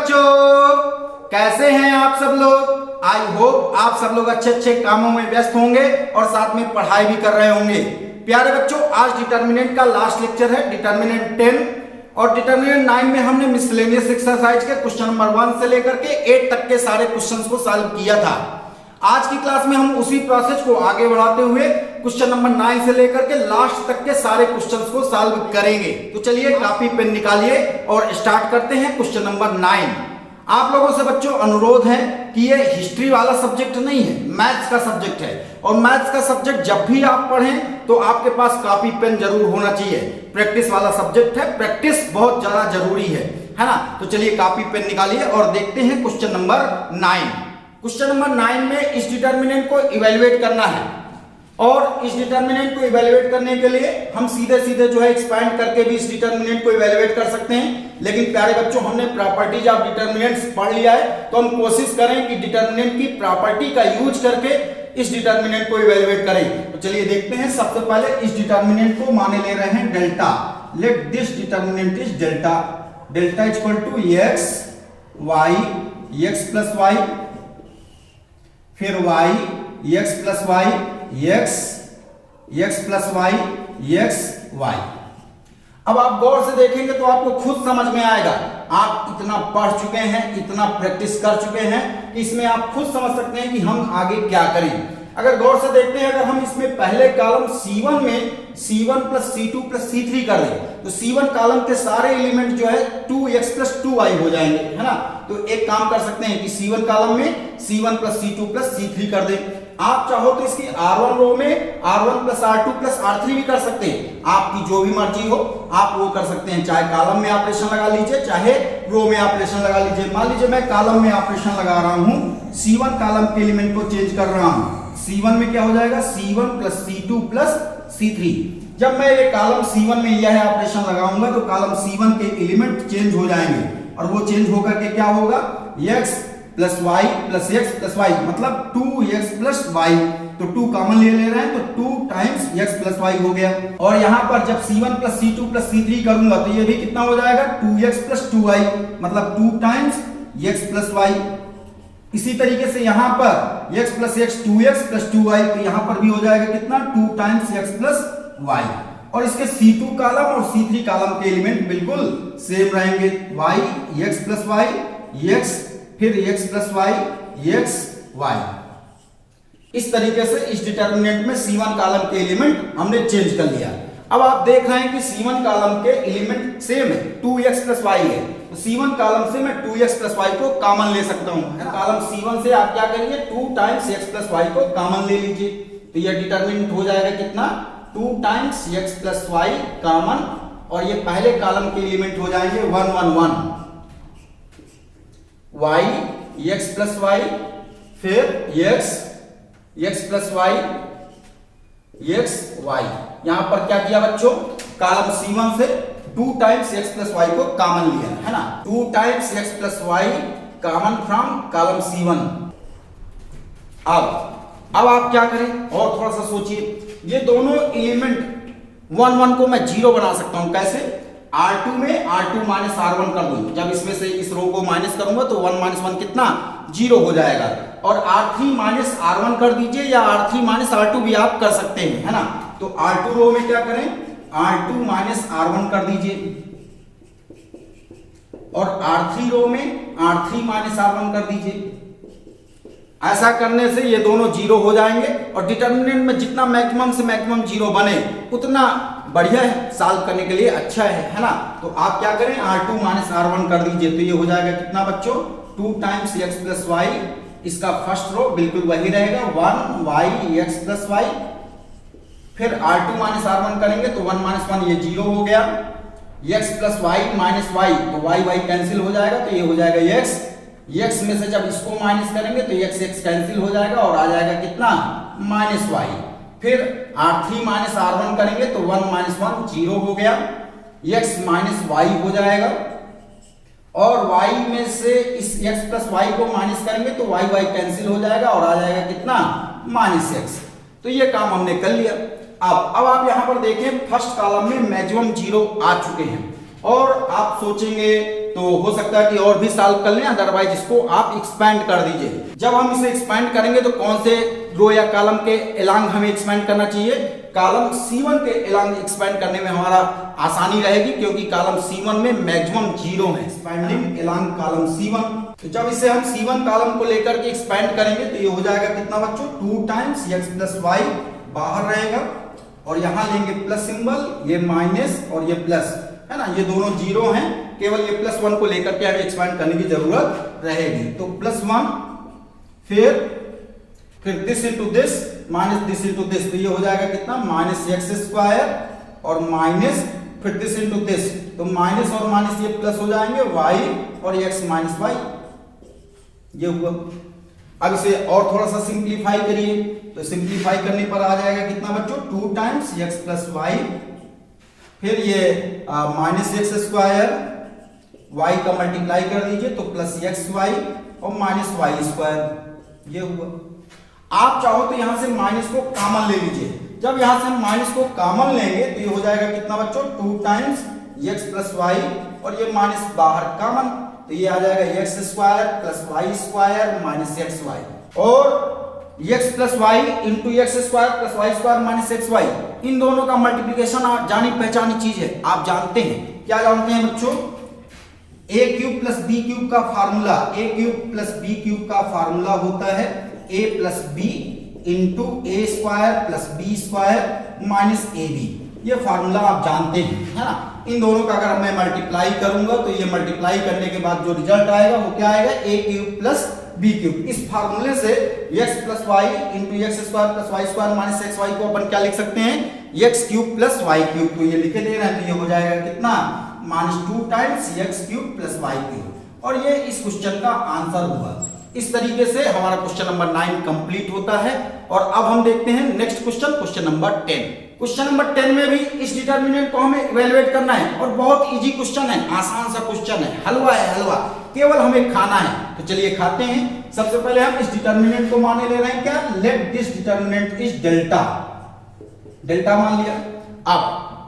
बच्चों, कैसे हैं आप सब लोग। आई होप आप सब लोग अच्छे अच्छे कामों में व्यस्त होंगे और साथ में पढ़ाई भी कर रहे होंगे। प्यारे बच्चों, आज डिटर्मिनेंट का लास्ट लेक्चर है, डिटर्मिनेंट 10 और डिटर्मिनेंट 9 में हमने मिसलेनियस एक्सरसाइज के क्वेश्चन नंबर 1 से लेकर के 8 तक के सारे क्वेश्चंस को सॉल्व किया था। आज की क्लास में हम उसी प्रोसेस को आगे बढ़ाते हुए क्वेश्चन नंबर 9 से लेकर के लास्ट तक के सारे क्वेश्चंस को सॉल्व करेंगे। तो चलिए कॉपी पेन निकालिए और स्टार्ट करते हैं क्वेश्चन नंबर 9। आप लोगों से बच्चों अनुरोध है कि ये हिस्ट्री वाला सब्जेक्ट नहीं है, मैथ्स का सब्जेक्ट है और मैथ्स का सब्जेक्ट जब भी आप पढ़ें तो आपके पास कॉपी पेन जरूर होना चाहिए। प्रैक्टिस वाला सब्जेक्ट है, प्रैक्टिस बहुत ज्यादा जरूरी है ना। तो चलिए कॉपी पेन निकालिए और देखते हैं क्वेश्चन नंबर 9। क्वेश्चन नंबर 9 में इस डिटर्मिनेंट को इवैल्यूएट करना है और इस डिटर्मिनेंट को इवैल्यूएट करने के लिए हम सीधे सीधे जो है एक्सपैंड करके भी इस डिटर्मिनेंट को इवैल्यूएट कर सकते हैं। लेकिन प्यारे बच्चों, हमने प्रॉपर्टीज ऑफ डिटर्मिनेंट्स पढ़ लिया है, तो हम कोशिश करें कि डिटर्मिनेंट की प्रॉपर्टी का यूज करके इस डिटर्मिनेंट को इवैल्यूएट करें। तो चलिए देखते हैं। सबसे पहले इस डिटर्मिनेंट को माने ले रहे हैं delta. Let this determinant is delta. Delta is equal to x y, x plus y, फिर y x plus y, x plus y, x y। अब आप गौर से देखेंगे तो आपको खुद समझ में आएगा। आप इतना पढ़ चुके हैं, इतना प्रैक्टिस कर चुके हैं कि इसमें आप खुद समझ सकते हैं कि हम आगे क्या करें। अगर गौर से देखते हैं, अगर हम इसमें पहले कॉलम C1 में C1 plus C2 plus C3 कर दें तो C1 कॉलम के सारे एलिमेंट जो है 2x प्लस 2y हो जाएंगे, है ना। तो एक काम कर सकते हैं कि C1 कॉलम में C1 plus C2 plus C3 कर दें। आप चाहो तो इसकी R1 रो में R1 plus R2 plus R3 भी कर सकते हैं। आपकी जो भी मर्जी हो आप वो कर सकते हैं। चाहे कॉलम में ऑपरेशन लगा लीजिए, चाहे रो में ऑपरेशन लगा लीजिए। मान लीजिए मैं कॉलम में ऑपरेशन लगा रहा हूं, C1 कॉलम के एलिमेंट को चेंज कर रहा हूं। C1 में क्या हो जाएगा, C1 plus C2 plus C3। जब मैं ये कॉलम C1 में यह ऑपरेशन लगाऊंगा तो कॉलम C1 के एलिमेंट चेंज हो जाएंगे और वो चेंज होकर के क्या होगा, x plus y plus x plus y, मतलब 2x प्लस वाई। तो 2 कॉमन ले रहे हैं तो 2 टाइम्स x प्लस वाई हो गया। और यहां पर जब C1 plus C2 plus C3 करूंगा तो ये भी कितना हो जाएगा, 2x प्लस 2y, मतलब 2 टाइम्स x प्लस वाई। इसी तरीके से यहां पर x plus x 2x plus 2y, तो यहां पर भी हो जाएगा कितना, 2 टाइम्स x प्लस y। और इसके C2 कॉलम और C3 कॉलम के एलिमेंट बिल्कुल सेम रहेंगे, y x plus y, x फिर x plus y, x y। इस तरीके से इस डिटर्मिनेंट में C1 कॉलम के एलिमेंट हमने चेंज कर लिया। अब आप देख रहे हैं कि C1 कॉलम के एलिमेंट सेम है, 2x प्लस y है। तो C1 कॉलम से मैं 2x प्लस y को कॉमन ले सकता हूं, है ना। कॉलम C1 से आप क्या करिए, 2 टाइम्स x प्लस y को कॉमन ले लीजिए। तो यह डिटर्मिनेंट हो जाएगा कितना, 2 times x plus y common, और ये पहले कॉलम के एलिमेंट हो जाएंगे 1 1 1, y x प्लस y, फिर x plus y, x y। यहां पर क्या किया बच्चों, कॉलम C1 से 2 टाइम्स x प्लस y को कॉमन लिया, है ना। 2 times x plus y common from column C1। अब आप क्या करें और थोड़ा सा सोचिए। ये दोनों एलिमेंट 1 1 को मैं 0 बना सकता हूं। कैसे, R2 में R2 माइनस R1 कर दूं। जब इसमें से इस रो को माइनस करूंगा तो 1 माइनस 1 कितना, 0 हो जाएगा। और R3 माइनस R1 कर दीजिए, या R3 माइनस R2 भी आप कर सकते हैं, है ना। तो R2 रो में क्या करें, R2 माइनस R1 कर दीजिए, और R3 रो में R3 माइनस R1 कर दीजिए। ऐसा करने से ये दोनों 0 हो जाएंगे और डिटर्मिनेंट में जितना मैक्सिमम से मैक्सिमम 0 बने उतना बढ़िया है, सॉल्व करने के लिए अच्छा है ना। तो आप क्या करें, R2 माइनस R1 कर दीजिए। तो ये हो जाएगा कितना बच्चों, 2 टाइम्स x प्लस y। इसका फर्स्ट रो बिल्कुल वही रहेगा, 1 y x प्लस y। फिर R2 माइनस R1 करेंगे तो 1 माइनस 1 ये 0 हो गया। x plus y minus y, तो y कैंसिल हो जाएगा, तो ये हो जाएगा x में से जब इसको माइनस करेंगे तो x कैंसिल हो जाएगा और आ जाएगा कितना, माइनस y। फिर R3 माइनस R1 करेंगे तो 1 माइनस 1 0 हो गया, x माइनस y हो जाएगा। और y में से इस x प्लस y को माइनस करेंगे तो y कैंसिल हो जाएगा और आ जाएगा कितना, माइनस x। तो ये काम हमने कर लिया। अब आप यहां पर देखें, फर्स्ट कॉलम में मैक्सिमम 0 आ चुके हैं और आप सोचेंगे तो हो सकता है कि और भी सॉल्व कर लें, अदरवाइज इसको आप एक्सपैंड कर दीजिए। जब हम इसे एक्सपैंड करेंगे तो कौन से रो या कॉलम के एलांग हमें एक्सपैंड करना चाहिए? कॉलम C1 के एलांग एक्सपैंड करने में हमारा आसानी रहेगी, क्योंकि कॉलम C1 में मैक्सिमम 0 है। एक्सपैंडिंग एलांग कॉलम C1, तो जब इसे हम C1 कॉलम को लेकर के एक्सपैंड करेंगे तो ये हो जाएगा कितना बच्चों? 2 टाइम्स x प्लस y बाहर रहेगा, और यहां लेंगे प्लस सिंबल, ये माइनस और ये प्लस, है ना, ये दोनों 0 हैं, केवल ये प्लस 1 को लेकर के हमें एक्सपैंड करने की जरूरत रहेगी। तो प्लस 1, फिर this into this minus this into this, तो ये हो जाएगा कितना? माइनस एक्स स्क्वायर और माइनस फिर दिस इंटू दिस, तो माइनस और माइनस ये प्लस हो जाएंगे, y और x माइनस y, ये हुआ। अब इसे और थोड़ा सा सिंप्लीफाई करिए, तो सिंप्लीफाई करने पर आ जाएगा कितना बच्चों? 2 टाइम्स x प्लस वाई, फिर ये माइनस एक्स स्क्वायर, y का मल्टीप्लाई कर दीजिए तो प्लस एक्स वाई और माइनस वाई स्क्वायर, ये हुआ। आप चाहो तो यहां से माइनस को कॉमन ले लीजिए। जब यहां से हम माइनस को कॉमन लेंगे तो ये हो जाएगा कितना बच्चों? 2 टाइम्स x प्लस वाई, और ये माइनस बाहर कॉमन, तो ये आ जाएगा x square plus y square minus x y, और x plus y into x square plus y square minus x y, इन दोनों का मल्टीप्लिकेशन आप जानी पहचानी चीज है, आप जानते हैं। क्या जानते हैं बच्चों? a cube plus b cube का formula, a cube plus b cube का फार्मूला होता है a plus b into a square plus b square minus a b, ये फार्मूला आप जानते हैं, है ना। इन दोनों का अगर मैं मल्टीप्लाई करूंगा तो ये मल्टीप्लाई करने के बाद जो रिजल्ट आएगा वो क्या आएगा? a cube plus b cube. इस फार्मूले से x plus y into x square plus y square minus x y को अपन क्या लिख सकते हैं? x cube plus y cube, तो ये लिखे दे रहे हैं, तो ये हो जाएगा कितना? Minus 2 times x cube plus y cube, और ये इस क्वेश्चन का आंसर हुआ। इस तरीके से हमारा क्वेश्चन नंबर 9 कंप्लीट होता है। और अब हम देखते हैं next question, question number 10। Question number 10 में भी इस डिटर्मिनेंट को हमें इवेलुएट करना है, और बहुत इजी क्वेश्चन है, आसान सा क्वेश्चन है, हलवा है हलवा, केवल हमें खाना है। तो चलिए खाते हैं। सबसे पहले हम इस डिटर्मिनेंट को माने ले रहे हैं क्या? Late this determinant is delta, delta मान लिया।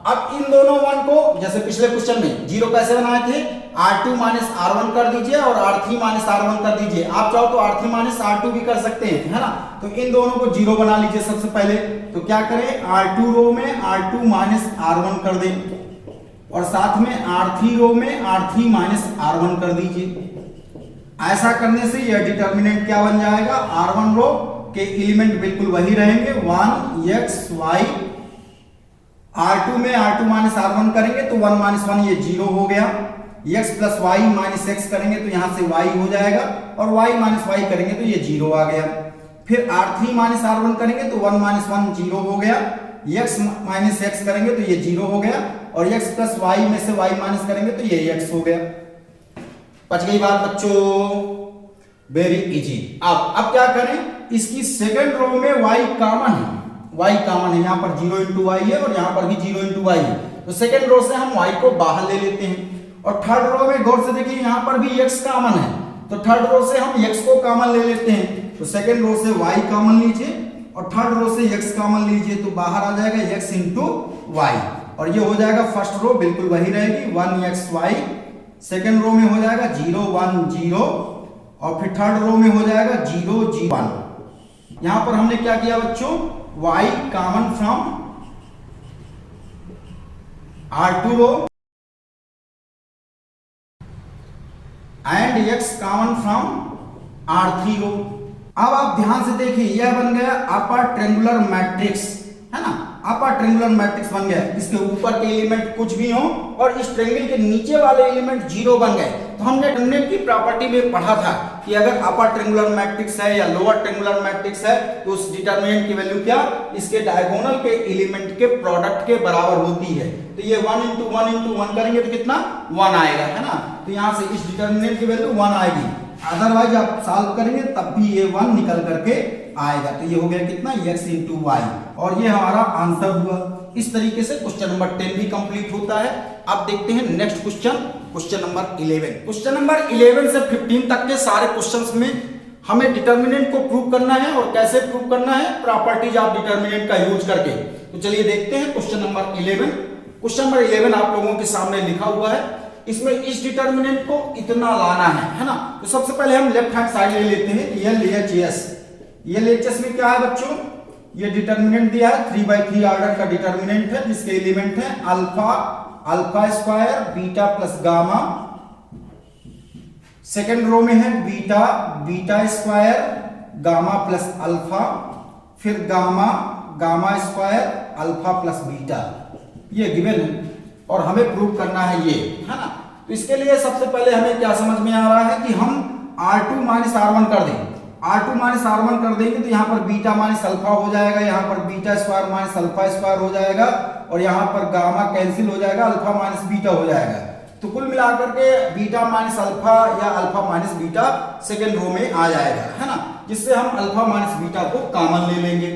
अब इन दोनों वन को जैसे पिछले क्वेश्चन में जीरो कैसे बनाए थे? R2 माइनस R1 कर दीजिए और R3 माइनस R1 कर दीजिए। आप चाहो तो R3 माइनस R2 भी कर सकते हैं, है ना। तो इन दोनों को जीरो बना लीजिए सबसे पहले। तो क्या करें? R2 रो में R2 माइनस R1 कर दें, और साथ में R3 रो में R3 माइनस R1 कर दीजिए। ऐसा करने से यह डिटर्मिनेंट क्या बन जाएगा? R1 रो के एलिमेंट बिल्कुल वही रहेंगे, 1xy। R2 में R2 माइनस R1 करेंगे तो 1 माइनस 1 ये 0 हो गया। x plus y minus x करेंगे तो यहां से y हो जाएगा, और y माइनस y करेंगे तो ये 0 आ गया। फिर R3 माइनस R1 करेंगे तो 1 माइनस 1 0 हो गया। x माइनस x करेंगे तो ये 0 हो गया, और x प्लस y में से y माइनस करेंगे तो ये x हो गया। बच गई बात बच्चों, वेरी इजी। अब क्या करें? इसकी सेकंड रो में y कॉमन है, y कॉमन है, यहां पर 0 इंटू वाई है और यहां पर भी 0 इंटू वाई है। तो सेकंड रो से हम y को बाहर ले लेते हैं, और थर्ड रो में गौर से देखिए यहां पर भी x कॉमन है, तो थर्ड रो से हम x को कॉमन ले लेते हैं। तो सेकंड रो से y कॉमन लीजिए और थर्ड रो से x कॉमन लीजिए, तो बाहर आ जाएगा x इंटू वाई, और ये हो जाएगा फर्स्ट रो बिल्कुल वही रहेगी 1xy। सेकंड रो में हो जाएगा 0 1 0, और फिर थर्ड रो में हो जाएगा 0 0 1। यहां पर हमने क्या किया बच्चों? y common from R2 row and x common from R3 row. अब आप ध्यान से देखिए, यह बन गया अपर ट्रायंगुलर मैट्रिक्स, है ना। अपर ट्रायंगुलर मैट्रिक्स बन गया। इसके ऊपर के एलिमेंट कुछ भी हो और इस ट्रायंगल के नीचे वाले एलिमेंट 0 बन गए। तो हमने डिटरमिनेंट की प्रॉपर्टी में पढ़ा था कि अगर अपर ट्रायंगुलर मैट्रिक्स है या लोअर ट्रायंगुलर मैट्रिक्स है तो उस डिटरमिनेंट की वैल्यू क्या? इसके डायगोनल के एलिमेंट के प्रोडक्ट के बराबर होती है। तो ये 1 इंटू 1 इंटू 1 करेंगे तो कितना? 1 आएगा, है ना। तो यहां से इस डिटरमिनेंट की वैल्यू 1 आएगी, अदरवाइज आप सॉल्व करेंगे तब भी ये 1 निकल करके आएगा। तो ये हो गया कितना? x इंटू वाई, और ये हमारा आंसर हुआ। इस तरीके से क्वेश्चन नंबर 10 भी कंप्लीट होता है। अब देखते हैं next question, question number 11। Question number 11 से 15 तक के सारे क्वेश्चंस में हमें डिटरमिनेंट को प्रूव करना है, और कैसे प्रूव करना है? प्रॉपर्टीज ऑफ डिटरमिनेंट का यूज करके। तो चलिए देखते हैं क्वेश्चन नंबर 11। क्वेश्चन नंबर 11 आप लोगों के सामने लिखा हुआ है। इसमें इस डिटर्मिनेंट को इतना लाना है ना। तो सबसे पहले हम लेफ्ट हैंड साइड ले लेते हैं, LHS। LHS में क्या है बच्चों, ये डिटर्मिनेंट दिया है 3/3 ऑर्डर का डिटर्मिनेंट है, जिसके एलिमेंट है alpha, alpha square, beta plus gamma. Second row में है beta, beta square, gamma plus alpha, फिर gamma, gamma square, alpha plus beta. ये गिवन है और हमें प्रूव करना है ये, है ना। तो इसके लिए सबसे पहले हमें क्या समझ में आ रहा है कि हम R2 माइनस R1 कर दें। R2 माइनस R1 कर देंगे तो यहाँ पर बीटा माइनस अल्फा हो जाएगा, यहाँ पर beta square minus alpha square हो जाएगा, और यहाँ पर गामा कैंसिल हो जाएगा, अल्फा माइनस बीटा हो जाएगा। तो कुल मिलाकर के बीटा माइनस अल्फा या alpha minus beta second row में आ जाएगा, है ना, जिससे हम अल्फा माइनस बीटा को कॉमन ले लेंगे।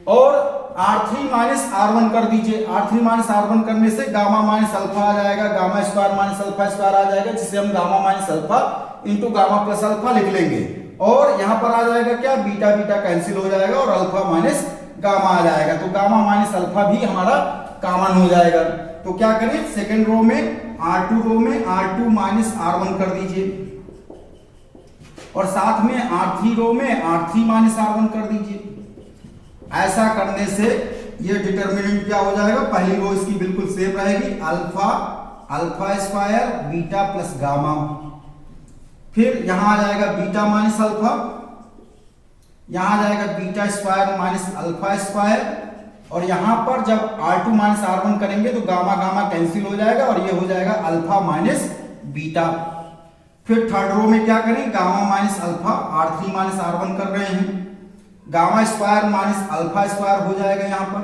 और R3 माइनस R1 कर दीजिए। R3 माइनस R1 करने से गामा माइनस अल्फा आ जाएगा, gamma square minus alpha square आ जाएगा, जिससे हम gamma minus alpha into gamma plus alpha लिख लेंगे। और यहाँ पर आ जाएगा क्या, बीटा बीटा कैंसिल हो जाएगा और अल्फा माइनस गामा आ जाएगा। तो गामा माइनस अल्फा भी हमारा कॉमन हो जाएगा। तो क्या करें, सेकेंड रो में R2 रो में R2 माइनस R1 कर दीजिए, और साथ में R3 रो में R3 माइनस R1 कर दीजिए। ऐसा करने से ये डिटर्मिनेंट क्या हो जाएगा, पहली रो इसकी बिल्कुल सेम रहेगी, alpha, alpha square, beta plus gamma. फिर यहां आ जाएगा बीटा माइनस अल्फा, यहां आ जाएगा beta square minus alpha square, और यहां पर जब R2 माइनस R1 करेंगे तो गामा गामा कैंसिल हो जाएगा और ये हो जाएगा अल्फा माइनस बीटा। फिर थर्ड रो में क्या करें, gamma minus alpha, R3 minus R1 कर रहे हैं, gamma square minus alpha square हो जाएगा यहाँ पर,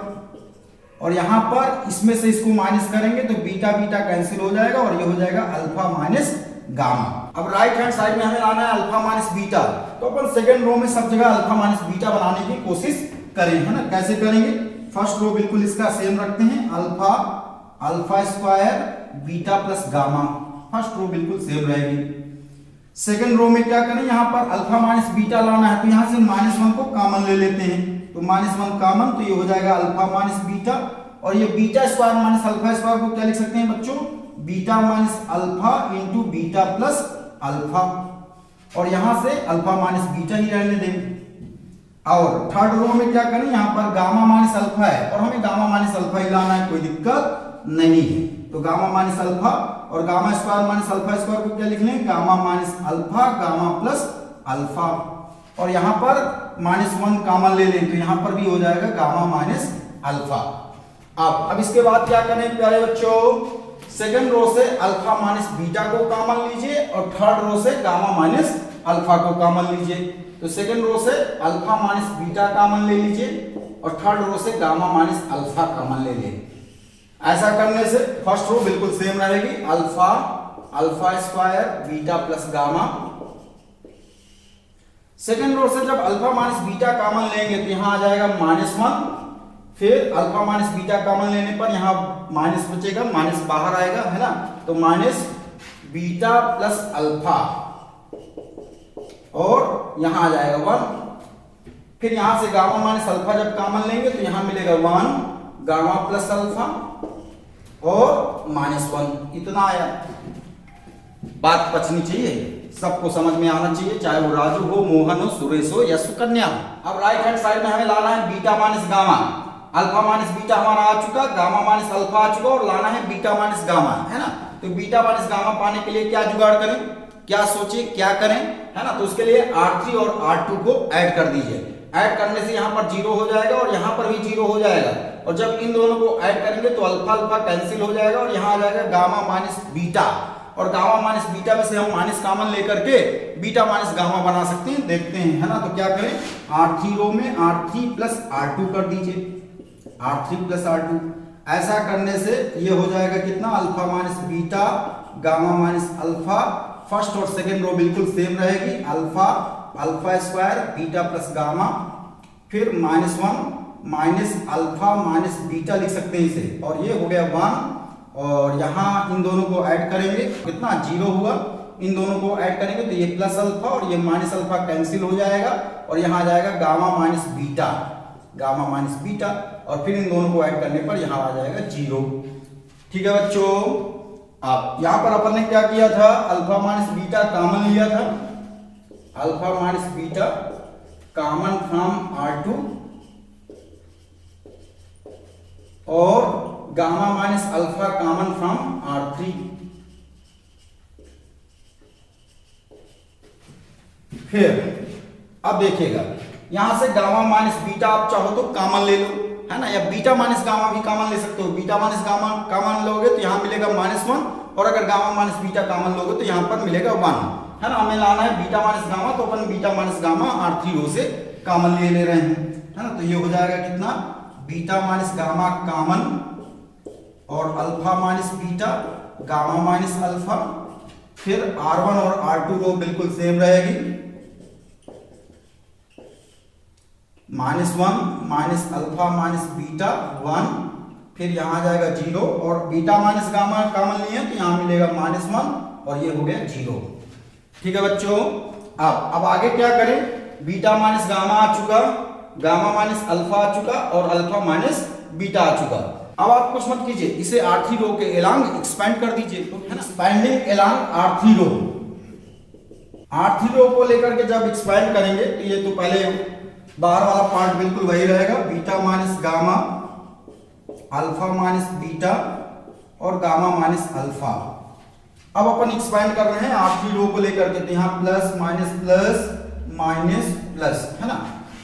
और यहाँ पर इसमें से इसको माइनस करेंगे तो बीटा बीटा कैंसिल हो जाएगा और ये हो जाएगा अल्फा माइनस गामा। अब राइट हैंड साइड में हमें लाना है अल्फा माइनस बीटा। तो अपन सेकेंड रो में सब जगह अल्फा माइनस बीटा बनाने की कोशिश करें, है ना। कैसे करेंगे, फर्स्ट रो बिल्कुल इसका सेम रखते हैं, alpha, alpha square, beta plus gamma. First row बिल्कुल सेम रहेगी। सेकेंड रो में क्या करें, यहाँ पर अल्फा माइनस बीटा लाना है, तो यहाँ से -1 को कॉमन ले लेते हैं। तो -1 कॉमन, तो ये हो जाएगा अल्फा माइनस बीटा, और ये beta square minus alpha square को क्या लिख सकते हैं बच्चों, beta minus alpha into beta plus alpha, और यहां से अल्फा माइनस बीटा ही रहने देंगे। और थर्ड रो में क्या करें, यहाँ पर गामा माइनस अल्फा है और हमें गामा माइनस अल्फा ही लाना है, कोई दिक्कत नहीं है। तो गामा माइनस अल्फा और gamma square minus alpha square को क्या लिख लें, gamma minus alpha, gamma plus alpha, और यहाँ पर -1 कॉमन ले लें तो यहाँ पर भी हो जाएगा गामा माइनस अल्फा। अब इसके बाद क्या करें प्यारे बच्चों, सेकंड रो से अल्फा माइनस बीटा को कॉमन लीजिए और थर्ड रो से गामा माइनस अल्फा को कॉमन लीजिए। तो सेकंड रो से अल्फा माइनस बीटा कॉमन ले लीजिए और थर्ड रो से गामा माइनस अल्फा कॉमन ले लीजिए। ऐसा करने से फर्स्ट रो बिल्कुल सेम रहेगी, alpha, alpha square, beta plus gamma. Second row से जब अल्फा माइनस बीटा कॉमन लेंगे तो यहां आ जाएगा -1, फिर अल्फा माइनस बीटा कॉमन लेने पर यहां माइनस बचेगा, माइनस बाहर आएगा, है ना। तो माइनस बीटा प्लस अल्फा और यहां आ जाएगा 1। फिर यहां से गामा माइनस अल्फा जब कॉमन लेंगे तो यहां मिलेगा 1 गामा प्लस अल्फा और -1। इतना आया। बात पचनी चाहिए, सबको समझ में आना चाहिए, चाहे वो राजू हो, मोहन हो, सुरेश हो या सुकन्या हो। अब राइट हैंड साइड में हमें लाना है beta minus gamma. Alpha minus beta हमारा आ चुका, गामा माइनस अल्फा आ चुका, और लाना है बीटा माइनस गामा, है ना। तो बीटा माइनस गामा पाने के लिए क्या जुगाड़ करें, क्या सोचिए, क्या करें, है ना। तो उसके लिए R3 और R2 को ऐड कर दीजिए। ऐड करने से यहाँ पर 0 हो जाएगा और यहाँ पर भी 0 हो जाएगा, और जब इन दोनों को ऐड करेंगे तो अल्फा अल्फा कैंसिल हो जाएगा और यहाँ आ जाएगा गामा माइनस बीटा, और गामा माइनस बीटा में से हम माइनस कॉमन लेकर के बीटा माइनस गामा बना सकते हैं, देखते हैं, है ना। तो क्या करें, R3 रो में R3 प्लस R2 कर दीजिए, R3 प्लस R2। ऐसा करने से ये हो जाएगा कितना, alpha minus beta, gamma minus alpha. First और सेकेंड रो बिल्कुल सेम रहेगी, alpha, alpha square, beta plus gamma, फिर -1 माइनस अल्फा माइनस बीटा लिख सकते हैं इसे, और ये हो गया 1। और यहाँ इन दोनों को ऐड करेंगे, कितना 0 हुआ, इन दोनों को ऐड करेंगे तो ये प्लस अल्फा और ये माइनस अल्फा कैंसिल हो जाएगा, और यहाँ आ जाएगा gamma minus beta, gamma minus beta, और फिर इन दोनों को ऐड करने पर यहाँ आ जाएगा 0। ठीक है बच्चों, अब यहां पर अपन ने क्या किया था, अल्फा माइनस बीटा कॉमन लिया था, alpha minus beta common from R2 और gamma minus alpha common from R3। फिर अब देखिएगा यहां से गामा माइनस बीटा आप चाहो तो कॉमन ले लो, है ना, या बीटा माइनस गामा भी कॉमन ले सकते हो। बीटा माइनस गामा कॉमन लोगे तो यहां मिलेगा -1, और अगर गामा माइनस बीटा कॉमन लोगे तो यहां पर मिलेगा 1, है ना। हमें लाना है बीटा माइनस गामा, तो अपन बीटा माइनस गामा R3 रो से कॉमन ले रहे हैं, है ना। तो ये हो जाएगा कितना, बीटा माइनस गामा कॉमन और alpha minus beta gamma minus alpha, फिर R1 और R2 रो बिल्कुल सेम रहेगी, -1 माइनस अल्फा माइनस बीटा 1, फिर यहां आ जाएगा 0, और बीटा माइनस गामा कॉमन लिए तो यहां मिलेगा -1 और ये हो गया 0। ठीक है बच्चों, अब आगे क्या करें, बीटा माइनस गामा आ चुका, गामा माइनस अल्फा आ चुका और अल्फा माइनस बीटा आ चुका। अब आप कुछ मत कीजिए, इसे R3 रो के एलॉन्ग एक्सपेंड कर दीजिए, तो है ना, एक्सपेंडिंग एलॉन्ग R3 रो। R3 रो को लेकर के जब एक्सपेंड करेंगे तो ये तो पहले बाहर वाला पार्ट बिल्कुल वही रहेगा, beta minus gamma alpha minus beta और गामा माइनस अल्फा। अब अपन एक्सपेंड कर रहे हैं R3 रो को लेकर के, तो यहाँ plus minus plus minus plus, है ना,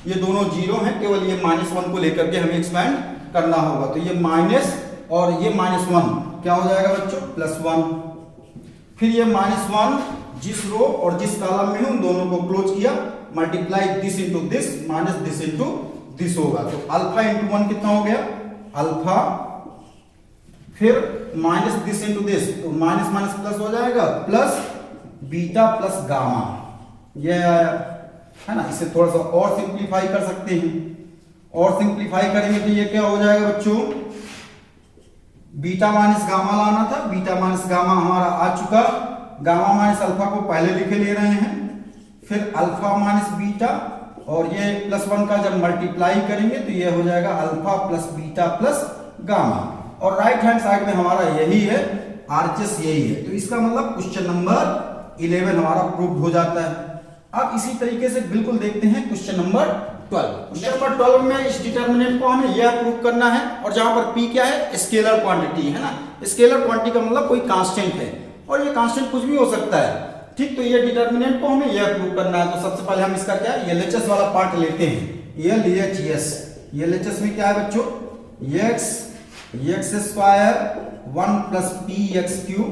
ये दोनों 0 हैं, केवल ये -1 को लेकर के हमें एक्सपेंड करना होगा। तो ये माइनस और ये -1 क्या हो जाएगा बच्चों, +1। फिर ये -1 जिस रो और जिस कॉलम में है उन दोनों को क्लोज किया, multiply this into this minus this into this होगा, तो अल्फा इंटू 1 कितना हो गया, अल्फा, फिर माइनस दिस इंटू दिस, तो माइनस माइनस प्लस हो जाएगा, प्लस बीटा प्लस गामा, ये आया, है ना। इसे थोड़ा सा और सिंप्लीफाई कर सकते हैं, और सिंप्लीफाई करेंगे तो ये क्या हो जाएगा बच्चों, बीटा माइनस गामा लाना था, बीटा माइनस गामा हमारा आ चुका, गामा माइनस अल्फा को पहले लिखे ले रहे हैं, फिर अल्फा माइनस बीटा, और ये +1 का जब मल्टीप्लाई करेंगे तो ये हो जाएगा alpha plus beta plus gamma, और राइट हैंड साइड में हमारा यही है, RHS यही है। तो इसका मतलब क्वेश्चन नंबर 11 हमारा प्रूव हो जाता है। अब इसी तरीके से बिल्कुल देखते हैं क्वेश्चन नंबर 12। क्वेश्चन नंबर 12 में इस डिटर्मिनेंट को हमें यह प्रूव करना है, और जहां पर P क्या है, स्केलर क्वांटिटी, है ना। स्केलर क्वांटिटी का मतलब कोई कांस्टेंट है, और ये कांस्टेंट कुछ भी हो सकता है, ठीक। तो ये डिटर्मिनेंट को हमें यह प्रूव करना है। तो सबसे पहले हम इसका क्या LHS वाला पार्ट लेते हैं, LHS। LHS में क्या है बच्चों, x square 1 plus px cube,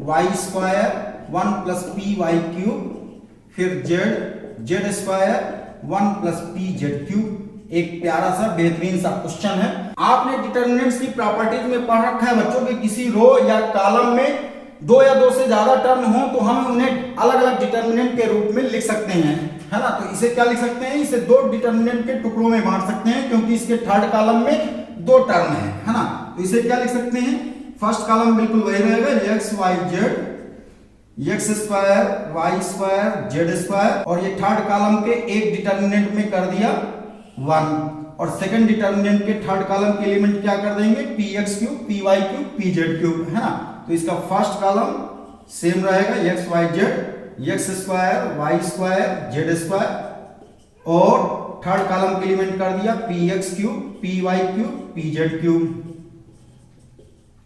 y square 1 plus py cube, फिर z square 1 plus pz cube. एक प्यारा सा बेहतरीन सा क्वेश्चन है। आपने डिटर्मिनेंट्स की प्रॉपर्टीज में पढ़ रखा है बच्चों कि किसी रो या कॉलम में 2 या 2 से ज्यादा टर्म हो तो हम उन्हें अलग अलग डिटर्मिनेंट के रूप में लिख सकते हैं, है ना। तो इसे क्या लिख सकते हैं, इसे 2 डिटर्मिनेंट के टुकड़ों में बांट सकते हैं, क्योंकि इसके थर्ड कॉलम में 2 टर्म है ना। तो इसे क्या लिख सकते हैं, फर्स्ट कॉलम बिल्कुल वही रहेगा, x y z, x square y square z square, और ये थर्ड कॉलम के एक डिटर्मिनेंट में कर दिया 1, और सेकंड डिटर्मिनेंट के थर्ड कॉलम के एलिमेंट क्या कर देंगे, px cube py cube pz cube, है ना। तो इसका फर्स्ट कॉलम सेम रहेगा, x y z, x square y square z square, और थर्ड कॉलम के एलिमेंट कर दिया px cube py cube pz cube.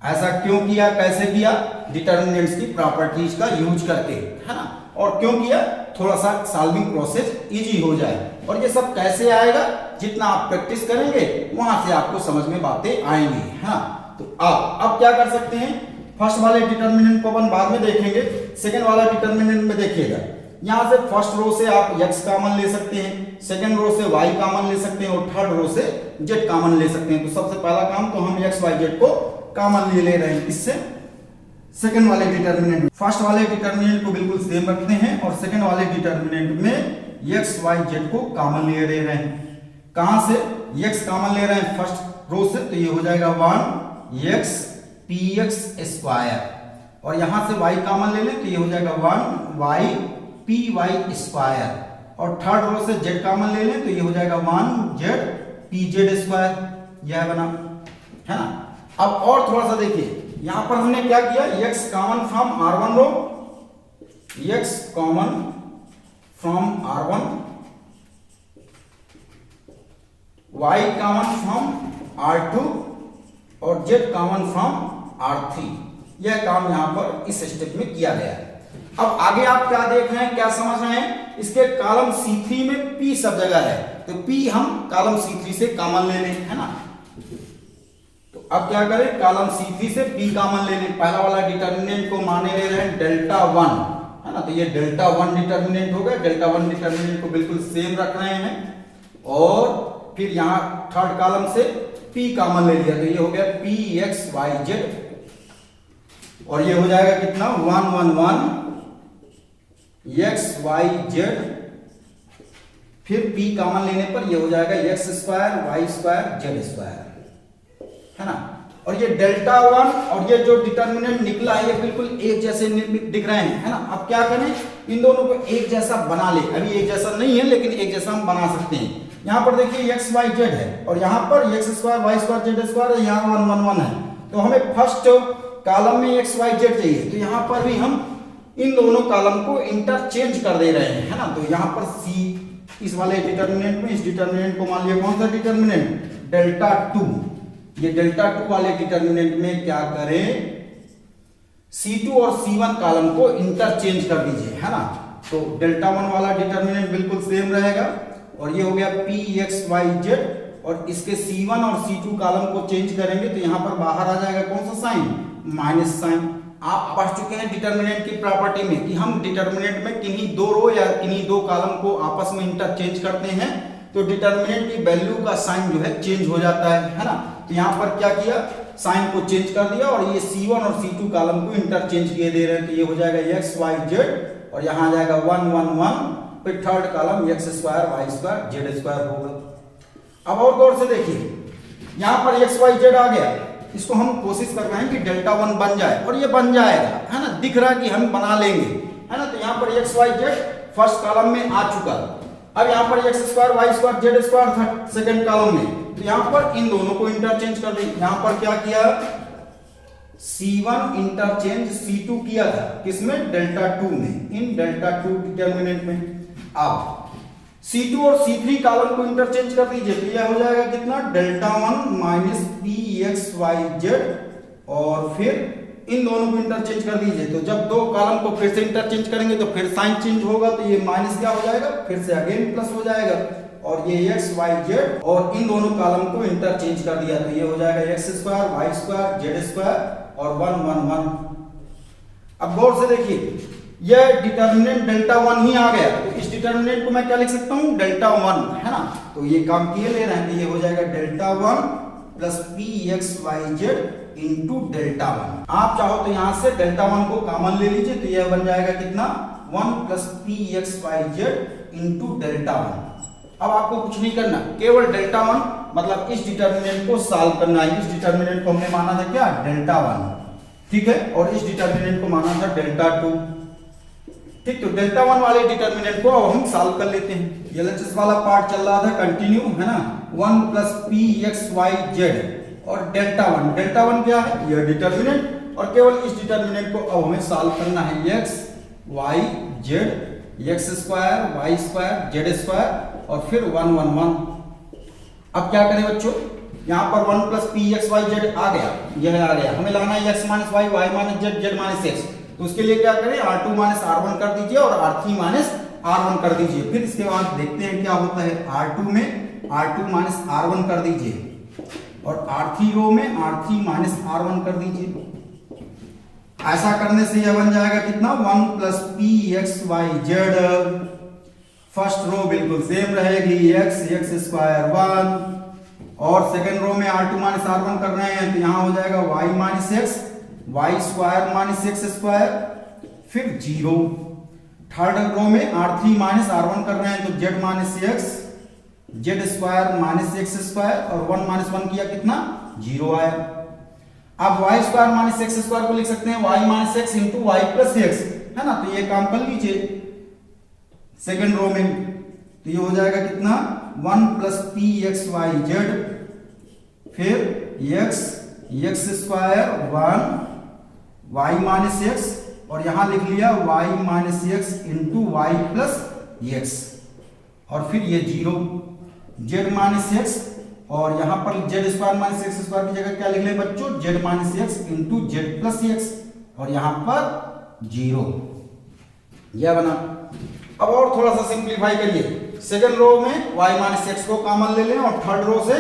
ऐसा क्यों किया, कैसे किया, डिटर्मिनेंट्स की प्रॉपर्टीज का यूज करके, है ना। और क्यों किया, थोड़ा सा सॉल्विंग प्रोसेस इजी हो जाए। और ये सब कैसे आएगा, जितना आप प्रैक्टिस करेंगे वहां से आपको समझ में बातें आएंगी, है ना। तो अब क्या कर सकते हैं, फर्स्ट वाले डिटर्मिनेंट को अपन बाद में देखेंगे, सेकंड वाला डिटर्मिनेंट में देखिएगा, यहां से फर्स्ट रो से आप x कॉमन ले सकते हैं, सेकंड रो से y कॉमन ले सकते हैं, और थर्ड रो से z कॉमन ले सकते हैं। तो सबसे पहला काम तो हम x y z को कॉमन ले रहे हैं, इससे सेकंड वाले डिटर्मिनेंट, फर्स्ट वाले डिटर्मिनेंट को बिल्कुल सेम रखते हैं, और सेकंड वाले डिटर्मिनेंट में x y z को कॉमन ले रहे हैं। कहां से, x कॉमन ले रहे हैं फर्स्ट रो से, तो ये हो जाएगा 1x px स्क्वायर, और यहां से y कॉमन ले लें तो ये हो जाएगा 1y py स्क्वायर, और थर्ड रो से z कॉमन ले लें तो ये हो जाएगा 1z pz स्क्वायर, यह बना, है ना। अब और थोड़ा सा देखिए, यहां पर हमने क्या किया, x common from R1 row, x common from R1, y common from R2 और z कॉमन फ्रॉम R3। यह काम यहां पर इस स्टेप में किया गया है। अब आगे आप क्या देख रहे हैं, क्या समझ रहे हैं, इसके कॉलम C3 में P सब जगह है, तो P हम कॉलम C3 से कॉमन ले लें, है ना। तो अब क्या करें, कॉलम C3 से P कॉमन ले लें। पहला वाला डिटर्मिनेंट को माने ले रहे हैं डेल्टा 1, है ना, तो ये डेल्टा 1 डिटर्मिनेंट हो गया। डेल्टा 1 डिटर्मिनेंट को बिल्कुल सेम रख रहे हैं और फिर यहां थर्ड कॉलम से P कॉमन ले लिया, तो ये हो गया P x y z और ये हो जाएगा कितना 1 1 1 x y z, फिर P कॉमन लेने पर ये हो जाएगा x square y square z square, है ना। और ये डेल्टा 1 और ये जो डिटर्मिनेंट निकला है ये बिल्कुल एक जैसे दिख रहे हैं, है ना। अब क्या करें, इन दोनों को एक जैसा बना ले। अभी एक जैसा नहीं है लेकिन एक जैसा हम बना सकते हैं। यहां पर देखिए x y z है और यहां पर x square y square z square है, यहां 1 1 1 है, तो हमें फर्स्ट कॉलम में x y z चाहिए, तो यहां पर भी हम इन दोनों कॉलम को इंटरचेंज कर दे रहे हैं, है ना। तो यहां पर c इस वाले डिटर्मिनेंट में, इस डिटर्मिनेंट को मान लिया कौन सा डिटर्मिनेंट, डेल्टा 2। ये डेल्टा 2 वाले डिटर्मिनेंट में क्या करें, C2 और C1 कॉलम को इंटरचेंज कर दीजिए, है ना। तो डेल्टा 1 वाला डिटर्मिनेंट बिल्कुल सेम रहेगा और ये हो गया P x y z और इसके C1 और C2 कॉलम को चेंज करेंगे तो यहां पर बाहर आ जाएगा कौन सा साइन, माइनस साइन। आप पढ़ चुके हैं डिटर्मिनेंट की प्रॉपर्टी में कि हम डिटर्मिनेंट में किन्हीं दो रो या किन्हीं दो कॉलम को आपस में इंटरचेंज करते हैं तो डिटर्मिनेंट की वैल्यू का साइन जो है चेंज हो जाता है ना। तो यहाँ पर क्या किया, साइन को चेंज कर दिया और ये C1 और C2 कॉलम को इंटरचेंज किए दे रहे हैं, तो ये हो जाएगा x y z और यहाँ आ जाएगा 1 1 1, फिर third column x square y square z square होगा। अब और गौर से देखिए, यहाँ पर x y z आ गया, इसको हम कोशिश कर रहे हैं कि डेल्टा 1 बन जाए और ये बन जाएगा, है ना, दिख रहा है कि हम बना लेंगे, है ना। तो यहाँ पर x y z first column में आ चुका। अब यहाँ पर x square y square z square था सेकंड कॉलम में, तो यहाँ पर इन दोनों को इंटरचेंज कर दें। यहाँ पर क्या किया, C1 इंटरचेंज C2 किया था, किसमें, डेल्टा 2 में, इन डेल्टा 2 डिटर्मिनेंट में। अब C2 और C3 कॉलम को इंटरचेंज कर दीजिए तो यह हो जाएगा कितना, delta 1 minus P x y z और फिर इन दोनों को इंटरचेंज कर दीजिए। तो जब दो कॉलम को फिर से इंटरचेंज करेंगे तो फिर साइन चेंज होगा, तो ये माइनस क्या हो जाएगा, फिर से अगेन प्लस हो जाएगा और ये x y z और इन दोनों कॉलम को इंटरचेंज कर दिया तो ये हो जाएगा x square y square z square और 1 1 1। अब गौर से देखिए, यह डिटर्मिनेंट डेल्टा 1 ही आ गया, तो इस डिटर्मिनेंट को मैं क्या लिख सकता हूं, डेल्टा 1, है ना। तो ये काम किए ले रहे हैं, तो ये हो जाएगा delta 1 plus P x y z into delta 1। आप चाहो तो यहां से डेल्टा 1 को कॉमन ले लीजिए तो यह बन जाएगा कितना, 1 plus P x y z into delta 1। अब आपको कुछ नहीं करना, केवल डेल्टा 1 मतलब इस डिटर्मिनेंट को सॉल्व करना है। इस डिटर्मिनेंट को हमने माना था क्या, डेल्टा 1, ठीक है, और इस डिटर्मिनेंट को माना था डेल्टा 2, ठीक। तो डेल्टा 1 वाले डिटर्मिनेंट को अब हम सॉल्व कर लेते हैं। एलएचएस वाला पार्ट चल रहा था कंटिन्यू, है ना, 1 plus P x y z और डेल्टा 1, डेल्टा 1 क्या है, यह डिटर्मिनेंट, और केवल इस डिटर्मिनेंट को अब हमें सॉल्व करना है, x y z, x square y square z square और फिर 1 1 1। अब क्या करें बच्चों, यहाँ पर 1 plus P x y z आ गया, यह आ गया, हमें लगाना है x minus y, y minus z, z minus x। तो उसके लिए क्या करें, R2 माइनस R1 कर दीजिए और R3 माइनस R1 कर दीजिए। फिर इसके बाद देखते हैं क्या होता है, R2 में R2 माइनस R1 कर दीजिए और R3 रो में R3 माइनस R1 कर दीजिए। ऐसा करने से यह बन जाएगा कितना, 1 plus P x y z, first row बिल्कुल सेम रहेगी, x स्क्वायर 1 और सेकेंड रो में R2 माइनस R1 कर रहे हैं तो यहां हो जाएगा y minus x, y square minus x square फिर 0। थर्ड रो में R3 माइनस R1 कर रहे हैं तो z minus x, z square minus x square और 1 माइनस 1 किया कितना, 0 आया। अब y square minus x square को लिख सकते हैं y minus x into y plus x, है ना। तो ये काम कर लीजिए सेकेंड रो में, तो ये हो जाएगा कितना, 1 plus P x y z फिर x x square 1 y minus x, और यहां लिख लिया y minus x into y plus x, और फिर ये 0 जेड माइनस एक्स, और यहां पर Z square minus x square की जगह क्या लिख ले बच्चों, Z minus x into Z plus x, और यहां पर 0, यह बना। अब और थोड़ा सा सिंप्लीफाई करिए, सेकंड रो में y माइनस एक्स को कॉमन ले लें और थर्ड रो से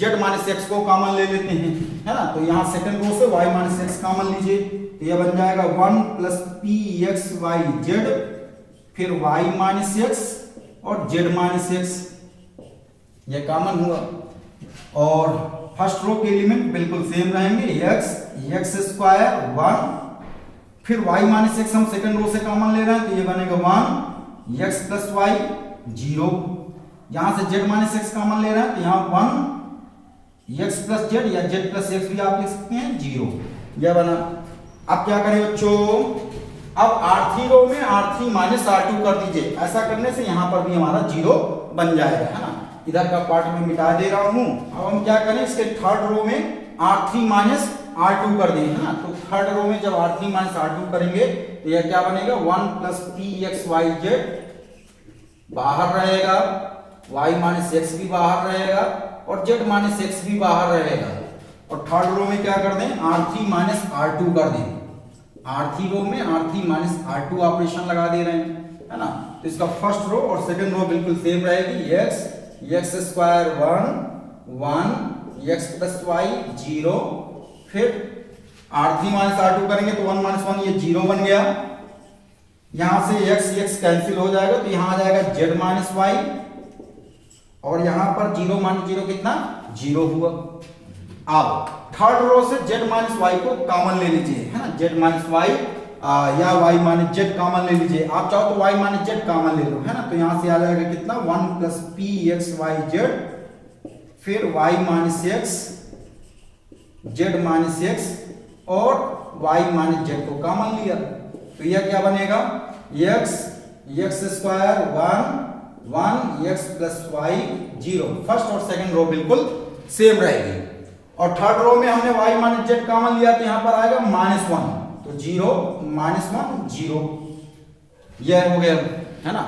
z माइनस एक्स को कॉमन ले लेते हैं, है ना। तो यहाँ सेकंड रो से y माइनस एक्स कॉमन लीजिए, तो यह बन जाएगा 1 plus p x y z, फिर y माइनस एक्स और z माइनस एक्स, यह कॉमन हुआ। और फर्स्ट रो के एलिमेंट बिल्कुल सेम रहेंगे, एक्स स्क्वायर 1, फिर y माइनस एक्स हम सेकंड रो से कॉमन ले रहे हैं, तो ये बनेगा 1 x प्लस वाई 0, यहां से z माइनस एक्स कॉमन ले रहे हैं, तो यहाँ 1 x प्लस जेड या z प्लस एक्स भी आप लिख सकते हैं 0, यह बना। अब क्या करें बच्चों, अब R3 रो में R3 माइनस R2 कर दीजिए, ऐसा करने से यहां पर भी हमारा 0 बन जाएगा, है ना। इधर का पार्ट में मिटा दे रहा हूं। अब हम क्या करें, इसके थर्ड रो में R3 माइनस R2 कर दें, है ना। तो थर्ड रो में जब R3 माइनस R2 करेंगे तो यह क्या बनेगा, 1 plus p x y z बाहर रहेगा, y माइनस एक्स भी बाहर रहेगा और z माइनस एक्स भी बाहर रहेगा। और थर्ड रो में क्या कर दें, R3 माइनस R2 कर दें। R3 रो में R3 माइनस R2 ऑपरेशन लगा दे रहे हैं, है ना। तो इसका फर्स्ट रो और सेकंड रो बिल्कुल सेम रहेगी, x square 1 x plus y 0, फिर R3 माइनस R2 करेंगे तो 1 माइनस 1 ये 0 बन गया, यहां से x कैंसिल हो जाएगा, तो यहां आ जाएगा z माइनस वाई, और यहां पर 0 माइनस 0 कितना 0 हुआ। अब थर्ड रो से z माइनस वाई को कॉमन ले लीजिए, है ना, z माइनस वाई या y माइनस z कॉमन ले लीजिए, आप चाहो तो y माइनस z कॉमन ले लो, है ना। तो यहां से आ जाएगा कितना 1 plus p x y z, फिर y minus x z minus x और y माइनस z को कॉमन लिया, तो यह क्या बनेगा, x square 1 x plus y 0, first और सेकंड रो बिल्कुल सेम रहेगी। और थर्ड रो में हमने y माइनस जेड कॉमन लिया, तो यहां पर आएगा -1, तो 0 -1 0, यह हो गया, है ना।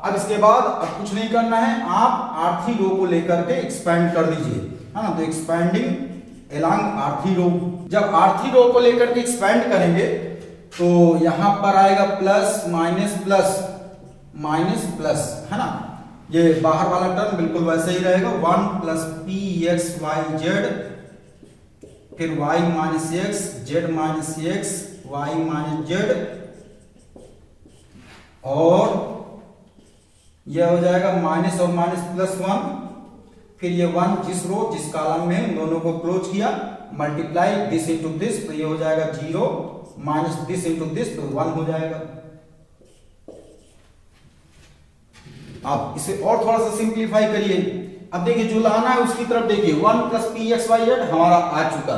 अब इसके बाद अब कुछ नहीं करना है, आप R3 रो को लेकर के एक्सपेंड कर दीजिए, है ना। तो एक्सपेंडिंग एलॉन्ग R3 रो, जब R3 रो को लेकर के एक्सपेंड करेंगे तो यहां पर आएगा plus minus plus minus plus, है ना। ये बाहर वाला टर्म बिल्कुल वैसे ही रहेगा, 1 plus p x y z, फिर y minus x z minus x y minus z, और यह हो जाएगा माइनस और माइनस प्लस 1, फिर ये 1 जिस रो जिस कॉलम में उन दोनों को क्लोज किया, मल्टीप्लाई दिस इनटू दिस, तो ये हो जाएगा 0 माइनस दिस इनटू दिस, तो 1 हो जाएगा। अब इसे और थोड़ा सा सिंप्लीफाई करिए, अब देखिए जो लाना है उसकी तरफ देखिए, 1 plus p x y z हमारा आ चुका,